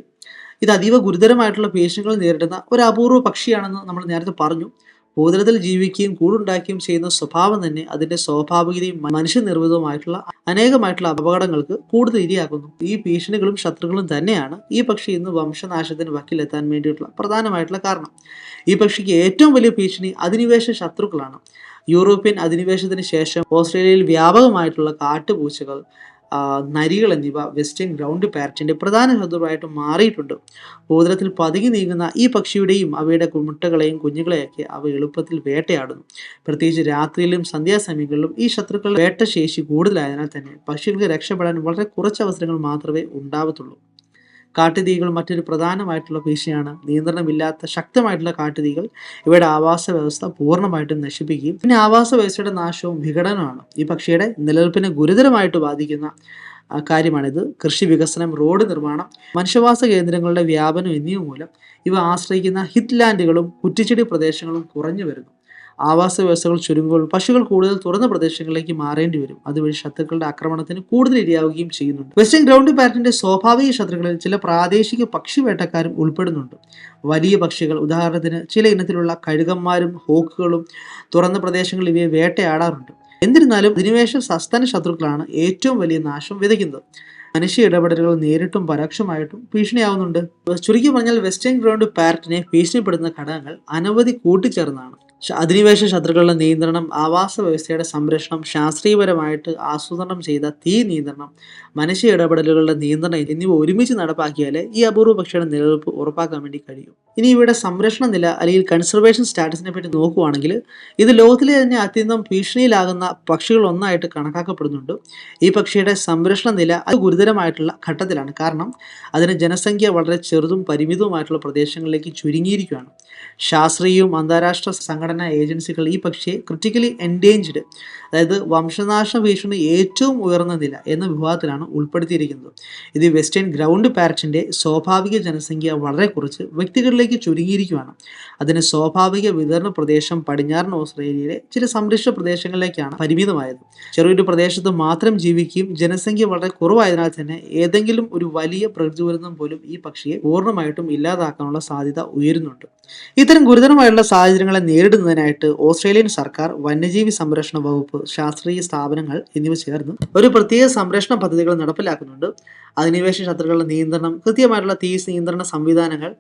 ഇത് അതീവ ഗുരുതരമായിട്ടുള്ള ഭീഷണികൾ നേരിടുന്ന ഒരു അപൂർവ പക്ഷിയാണെന്ന് നമ്മൾ നേരത്തെ പറഞ്ഞു. ഭൂതലത്തിൽ ജീവിക്കുകയും കൂടുണ്ടാക്കുകയും ചെയ്യുന്ന സ്വഭാവം തന്നെ അതിന്റെ സ്വാഭാവികതയും മനുഷ്യനിർമ്മിതവുമായിട്ടുള്ള അനേകമായിട്ടുള്ള അപകടങ്ങൾക്ക് കൂടുതൽ ഇരയാക്കുന്നു. ഈ ഭീഷണികളും ശത്രുക്കളും തന്നെയാണ് ഈ പക്ഷി ഇന്ന് വംശനാശത്തിന് വക്കിലെത്താൻ വേണ്ടിയിട്ടുള്ള പ്രധാനമായിട്ടുള്ള കാരണം. ഈ പക്ഷിക്ക് ഏറ്റവും വലിയ ഭീഷണി അധിനിവേശ ശത്രുക്കളാണ്. യൂറോപ്യൻ അധിനിവേശത്തിന് ശേഷം ഓസ്ട്രേലിയയിൽ വ്യാപകമായിട്ടുള്ള കാട്ടുപൂച്ചകൾ, നരികൾ എന്നിവ വെസ്റ്റേൺ ഗ്രൗണ്ട് പാരറ്റിന്റെ പ്രധാന ശത്രുവായിട്ട് മാറിയിട്ടുണ്ട്. ഭൂതലത്തിൽ പതുങ്ങി നീങ്ങുന്ന ഈ പക്ഷിയുടെയും അവയുടെ മുട്ടകളെയും കുഞ്ഞുങ്ങളെയൊക്കെ അവ എളുപ്പത്തിൽ വേട്ടയാടുന്നു. പ്രത്യേകിച്ച് രാത്രിയിലും സന്ധ്യാസമയങ്ങളിലും ഈ ശത്രുക്കളുടെ വേട്ടശേഷി കൂടുതലായതിനാൽ തന്നെ പക്ഷികൾക്ക് രക്ഷപ്പെടാൻ വളരെ കുറച്ച് അവസരങ്ങൾ മാത്രമേ ഉണ്ടാവത്തുള്ളൂ. കാട്ടുതീകൾ മറ്റൊരു പ്രധാനമായിട്ടുള്ള ഭീഷണിയാണ്. നിയന്ത്രണമില്ലാത്ത ശക്തമായിട്ടുള്ള കാട്ടുതീകൾ ഇവയുടെ ആവാസ വ്യവസ്ഥ പൂർണ്ണമായിട്ടും നശിപ്പിക്കുകയും പിന്നെ ആവാസ വ്യവസ്ഥയുടെ നാശവും വിഘടനമാണ് ഈ പക്ഷിയുടെ നിലനിൽപ്പിനെ ഗുരുതരമായിട്ട് ബാധിക്കുന്ന കാര്യമാണിത്. കൃഷി വികസനം, റോഡ് നിർമ്മാണം, മനുഷ്യവാസ കേന്ദ്രങ്ങളുടെ വ്യാപനം എന്നിവ മൂലം ഇവ ആശ്രയിക്കുന്ന ഹിറ്റ്ലാൻഡുകളും കുറ്റിച്ചെടി പ്രദേശങ്ങളും കുറഞ്ഞു വരുന്നു. ആവാസ വ്യവസ്ഥകൾ ചുരുങ്ങുമ്പോൾ പക്ഷികൾ കൂടുതൽ തുറന്ന പ്രദേശങ്ങളിലേക്ക് മാറേണ്ടി വരും. അതുവഴി ശത്രുക്കളുടെ ആക്രമണത്തിന് കൂടുതൽ ഇരയാവുകയും ചെയ്യുന്നുണ്ട്. വെസ്റ്റേൺ ഗ്രൗണ്ട് പാരറ്റിന്റെ സ്വാഭാവിക ശത്രുക്കളിൽ ചില പ്രാദേശിക പക്ഷി വേട്ടക്കാരും ഉൾപ്പെടുന്നുണ്ട്. വലിയ പക്ഷികൾ, ഉദാഹരണത്തിന് ചില ഇനത്തിലുള്ള കഴുകന്മാരും ഹോക്കുകളും തുറന്ന പ്രദേശങ്ങളിൽ ഇവയെ വേട്ടയാടാറുണ്ട്. എന്നിരുന്നാലും അധിനിവേശ സസ്തന ശത്രുക്കളാണ് ഏറ്റവും വലിയ നാശം വിതയ്ക്കുന്നത്. മനുഷ്യ ഇടപെടലുകൾ നേരിട്ടും പരോക്ഷമായിട്ടും ഭീഷണിയാവുന്നുണ്ട്. ചുരുക്കി പറഞ്ഞാൽ വെസ്റ്റേൺ ഗ്രൗണ്ട് പാരറ്റിനെ ഭീഷണിപ്പെടുത്തുന്ന ഘടകങ്ങൾ അനവധി കൂട്ടിച്ചേർന്നാണ്. അധിനിവേശ ശത്രുക്കളുടെ നിയന്ത്രണം, ആവാസ വ്യവസ്ഥയുടെ സംരക്ഷണം, ശാസ്ത്രീയപരമായിട്ട് ആസൂത്രണം ചെയ്ത തീ നിയന്ത്രണം, മനുഷ്യ ഇടപെടലുകളുടെ നിയന്ത്രണം എന്നിവ ഒരുമിച്ച് നടപ്പാക്കിയാലേ ഈ അപൂർവ പക്ഷിയുടെ നിലനിൽപ്പ് ഉറപ്പാക്കാൻ വേണ്ടി കഴിയും. ഇനി ഇവിടെ സംരക്ഷണ നില അല്ലെങ്കിൽ കൺസർവേഷൻ സ്റ്റാറ്റസിനെ പറ്റി നോക്കുകയാണെങ്കിൽ ഇത് ലോകത്തിലെ തന്നെ അത്യന്തം ഭീഷണിയിലാകുന്ന പക്ഷികൾ ഒന്നായിട്ട് കണക്കാക്കപ്പെടുന്നുണ്ട്. ഈ പക്ഷിയുടെ സംരക്ഷണ നില അത് ഗുരുതരമായിട്ടുള്ള ഘട്ടത്തിലാണ്. കാരണം അതിന് ജനസംഖ്യ വളരെ ചെറുതും പരിമിതവുമായിട്ടുള്ള പ്രദേശങ്ങളിലേക്ക് ചുരുങ്ങിയിരിക്കുകയാണ്. ശാസ്ത്രീയവും അന്താരാഷ്ട്ര സംഘടനാ ഏജൻസികൾ ഈ പക്ഷിയെ ക്രിട്ടിക്കലി എൻഡേഞ്ചർഡ്, അതായത് വംശനാശ ഭീഷണി ഏറ്റവും ഉയർന്ന നില എന്ന വിഭാഗത്തിലാണ് ഉൾപ്പെടുത്തിയിരിക്കുന്നത്. ഇത് വെസ്റ്റേൺ ഗ്രൗണ്ട് പാരറ്റിന്റെ സ്വാഭാവിക ജനസംഖ്യ വളരെ കുറച്ച് വ്യക്തികളിലേക്ക് ചുരുങ്ങിയിരിക്കുകയാണ്. അതിന് സ്വാഭാവിക വിതരണ പ്രദേശം പടിഞ്ഞാറൻ ഓസ്ട്രേലിയയിലെ ചില സംരക്ഷിത പ്രദേശങ്ങളിലേക്കാണ് പരിമിതമായത്. ചെറിയൊരു പ്രദേശത്ത് മാത്രം ജീവിക്കുകയും ജനസംഖ്യ വളരെ കുറവായതിനാൽ തന്നെ ഏതെങ്കിലും ഒരു വലിയ പ്രകൃതി ദുരന്തം പോലും ഈ പക്ഷിയെ പൂർണ്ണമായിട്ടും ഇല്ലാതാക്കാനുള്ള സാധ്യത ഉയരുന്നുണ്ട്. ഇത്തരം ഗുരുതരമായുള്ള സാഹചര്യങ്ങളെ നേരിടുന്നതിനായിട്ട് ഓസ്ട്രേലിയൻ സർക്കാർ, വന്യജീവി സംരക്ഷണ വകുപ്പ്, ശാസ്ത്രീയ സ്ഥാപനങ്ങൾ എന്നിവ ചേർന്ന് ഒരു പ്രത്യേക സംരക്ഷണ പദ്ധതികൾ നടപ്പിലാക്കുന്നുണ്ട്. അധിനിവേശ ശത്രുക്കളുടെ നിയന്ത്രണം, കൃത്യമായിട്ടുള്ള തീ നിയന്ത്രണ സംവിധാനങ്ങൾ,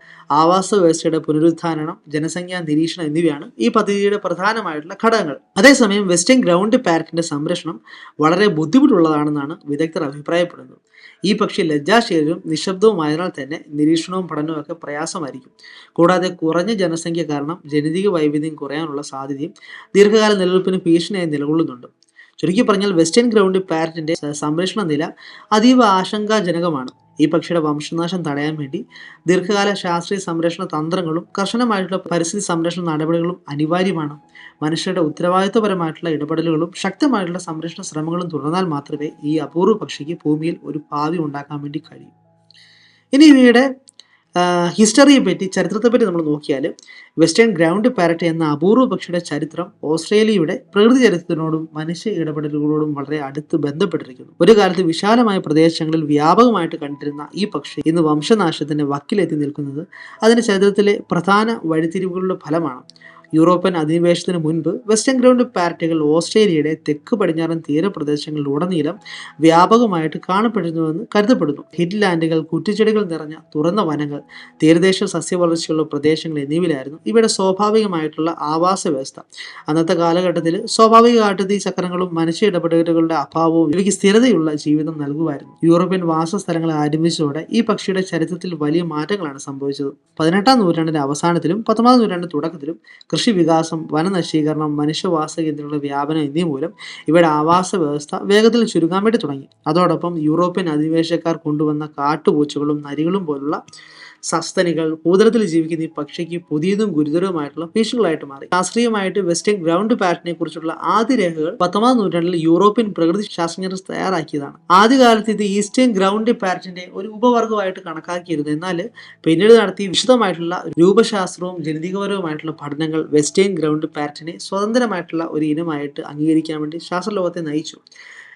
ആവാസ വ്യവസ്ഥയുടെ പുനരുദ്ധാരണം, ജനസംഖ്യാ നിരീക്ഷണം എന്നിവയാണ് ഈ പദ്ധതിയുടെ പ്രധാനമായിട്ടുള്ള ഘടകങ്ങൾ. അതേസമയം വെസ്റ്റേൺ ഗ്രൗണ്ട് പാരറ്റിന്റെ സംരക്ഷണം വളരെ ബുദ്ധിമുട്ടുള്ളതാണെന്നാണ് വിദഗ്ധർ അഭിപ്രായപ്പെടുന്നത്. ഈ പക്ഷി ലജ്ജാശീലവും നിശബ്ദവുമായതിനാൽ തന്നെ നിരീക്ഷണവും പഠനവും ഒക്കെ പ്രയാസമായിരിക്കും. കൂടാതെ കുറഞ്ഞ ജനസംഖ്യ കാരണം ജനിതക വൈവിധ്യം കുറയാനുള്ള സാധ്യതയും ദീർഘകാല നിലനിൽപ്പിന് ഭീഷണിയായി നിലകൊള്ളുന്നുണ്ട്. ചുരുക്കി പറഞ്ഞാൽ വെസ്റ്റേൺ ഗ്രൗണ്ട് പാരറ്റിന്റെ സംരക്ഷണ നില അതീവ ആശങ്കാജനകമാണ്. ഈ പക്ഷിയുടെ വംശനാശം തടയാൻ വേണ്ടി ദീർഘകാല ശാസ്ത്രീയ സംരക്ഷണ തന്ത്രങ്ങളും കർശനമായിട്ടുള്ള പരിസ്ഥിതി സംരക്ഷണ നടപടികളും അനിവാര്യമാണ്. മനുഷ്യരുടെ ഉത്തരവാദിത്വപരമായിട്ടുള്ള ഇടപെടലുകളും ശക്തമായിട്ടുള്ള സംരക്ഷണ ശ്രമങ്ങളും തുടർന്നാൽ മാത്രമേ ഈ അപൂർവ പക്ഷിക്ക് ഭൂമിയിൽ ഒരു ഭാവി ഉണ്ടാക്കാൻ വേണ്ടി കഴിയൂ. ഇനി ഇവയുടെ ഹിസ്റ്ററിയെ പറ്റി, ചരിത്രത്തെ പറ്റി നമ്മൾ നോക്കിയാൽ വെസ്റ്റേൺ ഗ്രൗണ്ട് പാരറ്റ് എന്ന അപൂർവ പക്ഷിയുടെ ചരിത്രം ഓസ്ട്രേലിയയുടെ പ്രകൃതി ചരിത്രത്തിനോടും മനുഷ്യ ഇടപെടലുകളോടും വളരെ അടുത്ത് ബന്ധപ്പെട്ടിരിക്കുന്നു. ഒരു കാലത്ത് വിശാലമായ പ്രദേശങ്ങളിൽ വ്യാപകമായിട്ട് കണ്ടിരുന്ന ഈ പക്ഷി ഇന്ന് വംശനാശത്തിന്റെ വക്കിലെത്തി നിൽക്കുന്നത് അതിന്റെ ചരിത്രത്തിലെ പ്രധാന വഴിത്തിരിവുകളുടെ ഫലമാണ്. യൂറോപ്യൻ അധിനിവേശത്തിന് മുൻപ് വെസ്റ്റേൺ ഗ്രൗണ്ട് പാരറ്റുകൾ ഓസ്ട്രേലിയയുടെ തെക്ക് പടിഞ്ഞാറൻ തീരപ്രദേശങ്ങളിലുടനീളം വ്യാപകമായിട്ട് കാണപ്പെട്ടിരുന്നുവെന്ന് കരുതപ്പെടുന്നു. ഹിറ്റ്ലാൻഡുകൾ, കുറ്റിച്ചെടികൾ നിറഞ്ഞ തുറന്ന വനങ്ങൾ, തീരദേശ സസ്യവളർച്ചയുള്ള പ്രദേശങ്ങൾ എന്നിവയിലായിരുന്നു ഇവയുടെ സ്വാഭാവികമായിട്ടുള്ള ആവാസ വ്യവസ്ഥ. അന്നത്തെ കാലഘട്ടത്തിൽ സ്വാഭാവിക കാട്ടുതീ ചക്രങ്ങളും മനുഷ്യ ഇടപെടലുകളുടെ അഭാവവും ഇവയ്ക്ക് സ്ഥിരതയുള്ള ജീവിതം നൽകുമായിരുന്നു. യൂറോപ്യൻ വാസസ്ഥലങ്ങൾ ആരംഭിച്ചതോടെ ഈ പക്ഷിയുടെ ചരിത്രത്തിൽ വലിയ മാറ്റങ്ങളാണ് സംഭവിച്ചത്. 18ാം നൂറ്റാണ്ടിന്റെ അവസാനത്തിലും 19ാം നൂറ്റാണ്ടിന്റെ തുടക്കത്തിലും കൃഷി വികാസം, വനനശീകരണം, മനുഷ്യവാസ കേന്ദ്രങ്ങളുടെ വ്യാപനം എന്നിവ മൂലം ഇവയുടെ ആവാസ വ്യവസ്ഥ വേഗത്തിൽ ചുരുങ്ങാൻ വേണ്ടി തുടങ്ങി. അതോടൊപ്പം യൂറോപ്യൻ അധിനിവേശക്കാർ കൊണ്ടുവന്ന കാട്ടുപൂച്ചകളും നരികളും പോലുള്ള സസ്തനികൾ ഭൂതലത്തിൽ ജീവിക്കുന്ന ഈ പക്ഷിക്ക് പുതിയതും ഗുരുതരവുമായിട്ടുള്ള ഭീഷണികളായിട്ട് മാറി. ശാസ്ത്രീയമായിട്ട് വെസ്റ്റേൺ ഗ്രൗണ്ട് പാരറ്റിനെ കുറിച്ചുള്ള ആദ്യ രേഖകൾ 19ാം നൂറ്റാണ്ടിൽ യൂറോപ്യൻ പ്രകൃതി ശാസ്ത്രജ്ഞർ തയ്യാറാക്കിയതാണ്. ആദ്യകാലത്ത് ഇത് ഈസ്റ്റേൺ ഗ്രൗണ്ട് പാരറ്റിന്റെ ഒരു ഉപവർഗമായിട്ട് കണക്കാക്കിയിരുന്നു. എന്നാൽ പിന്നീട് നടത്തിയ വിശദമായിട്ടുള്ള രൂപശാസ്ത്രവും ജനിതകപരവുമായിട്ടുള്ള പഠനങ്ങൾ വെസ്റ്റേൺ ഗ്രൗണ്ട് പാരറ്റിനെ സ്വതന്ത്രമായിട്ടുള്ള ഒരു ഇനമായിട്ട് അംഗീകരിക്കാൻ വേണ്ടി ശാസ്ത്രലോകത്തെ നയിച്ചു.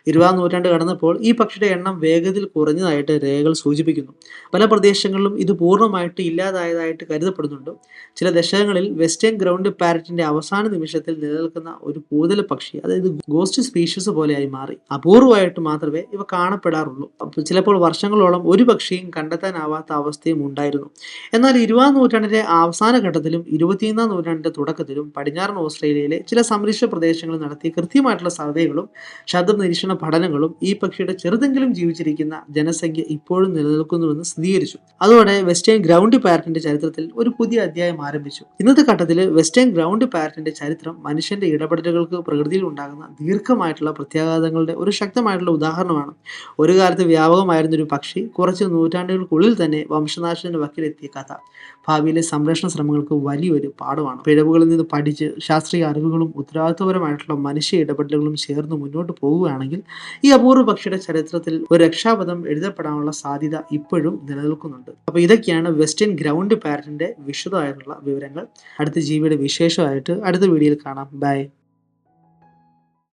20ാം നൂറ്റാണ്ട് കടന്നപ്പോൾ ഈ പക്ഷിയുടെ എണ്ണം വേഗത്തിൽ കുറഞ്ഞതായിട്ട് രേഖകൾ സൂചിപ്പിക്കുന്നു. പല പ്രദേശങ്ങളിലും ഇത് പൂർണ്ണമായിട്ട് ഇല്ലാതായതായിട്ട് കരുതപ്പെടുന്നുണ്ട്. ചില ദശകങ്ങളിൽ വെസ്റ്റേൺ ഗ്രൗണ്ട് പാരറ്റിന്റെ അവസാന നിമിഷത്തിൽ നിലനിൽക്കുന്ന ഒരു പൂതല പക്ഷി, അതായത് ഗോസ്റ്റ് സ്പീഷീസ് പോലെയായി മാറി. അപൂർവമായിട്ട് മാത്രമേ ഇവ കാണപ്പെടാറുള്ളൂ. ചിലപ്പോൾ വർഷങ്ങളോളം ഒരു പക്ഷിയും കണ്ടെത്താനാവാത്ത അവസ്ഥയും ഉണ്ടായിരുന്നു. എന്നാൽ 20ാം നൂറ്റാണ്ടിന്റെ അവസാന ഘട്ടത്തിലും 21ാം നൂറ്റാണ്ടിന്റെ തുടക്കത്തിലും പടിഞ്ഞാറൻ ഓസ്ട്രേലിയയിലെ ചില സംരക്ഷിത പ്രദേശങ്ങളിൽ നടത്തിയ കൃത്യമായിട്ടുള്ള സർവേകളും ശബ്ദ നിരീക്ഷണ പഠനങ്ങളും ഈ പക്ഷിയുടെ ചെറുതെങ്കിലും ജീവിച്ചിരിക്കുന്ന ജനസംഖ്യ ഇപ്പോഴും നിലനിൽക്കുന്നുവെന്ന് സ്ഥിരീകരിച്ചു. അതോടെ വെസ്റ്റേൺ ഗ്രൗണ്ട് പാരറ്റിന്റെ ചരിത്രത്തിൽ ഒരു പുതിയ അധ്യായം ആരംഭിച്ചു. ഇന്നത്തെ ഘട്ടത്തിൽ വെസ്റ്റേൺ ഗ്രൗണ്ട് പാരറ്റിന്റെ ചരിത്രം മനുഷ്യന്റെ ഇടപെടലുകൾക്ക് പ്രകൃതിയിൽ ഉണ്ടാകുന്ന ദീർഘമായിട്ടുള്ള പ്രത്യാഘാതങ്ങളുടെ ഒരു ശക്തമായിട്ടുള്ള ഉദാഹരണമാണ്. ഒരു കാലത്ത് വ്യാപകമായിരുന്ന ഒരു പക്ഷി കുറച്ച് നൂറ്റാണ്ടുകൾക്കുള്ളിൽ തന്നെ വംശനാശത്തിന്റെ വക്കിലെത്തിയ കഥ ഭാവിയിലെ സംരക്ഷണ ശ്രമങ്ങൾക്ക് വലിയൊരു പാഠമാണ്. പിഴവുകളിൽ നിന്ന് പഠിച്ച് ശാസ്ത്രീയ അറിവുകളും ഉത്തരവാദിത്വപരമായിട്ടുള്ള മനുഷ്യ ഇടപെടലുകളും ചേർന്ന് മുന്നോട്ട് പോകുകയാണെങ്കിൽ ഈ അപൂർവ പക്ഷിയുടെ ചരിത്രത്തിൽ ഒരു രക്ഷാപഥം എഴുതപ്പെടാനുള്ള സാധ്യത ഇപ്പോഴും നിലനിൽക്കുന്നുണ്ട്. അപ്പോൾ ഇതൊക്കെയാണ് വെസ്റ്റേൺ ഗ്രൗണ്ട് പാരറ്റിന്റെ വിശദമായിട്ടുള്ള വിവരങ്ങൾ. അടുത്ത ജീവിയുടെ വിശേഷമായിട്ട് അടുത്ത വീഡിയോയിൽ കാണാം. ബൈ.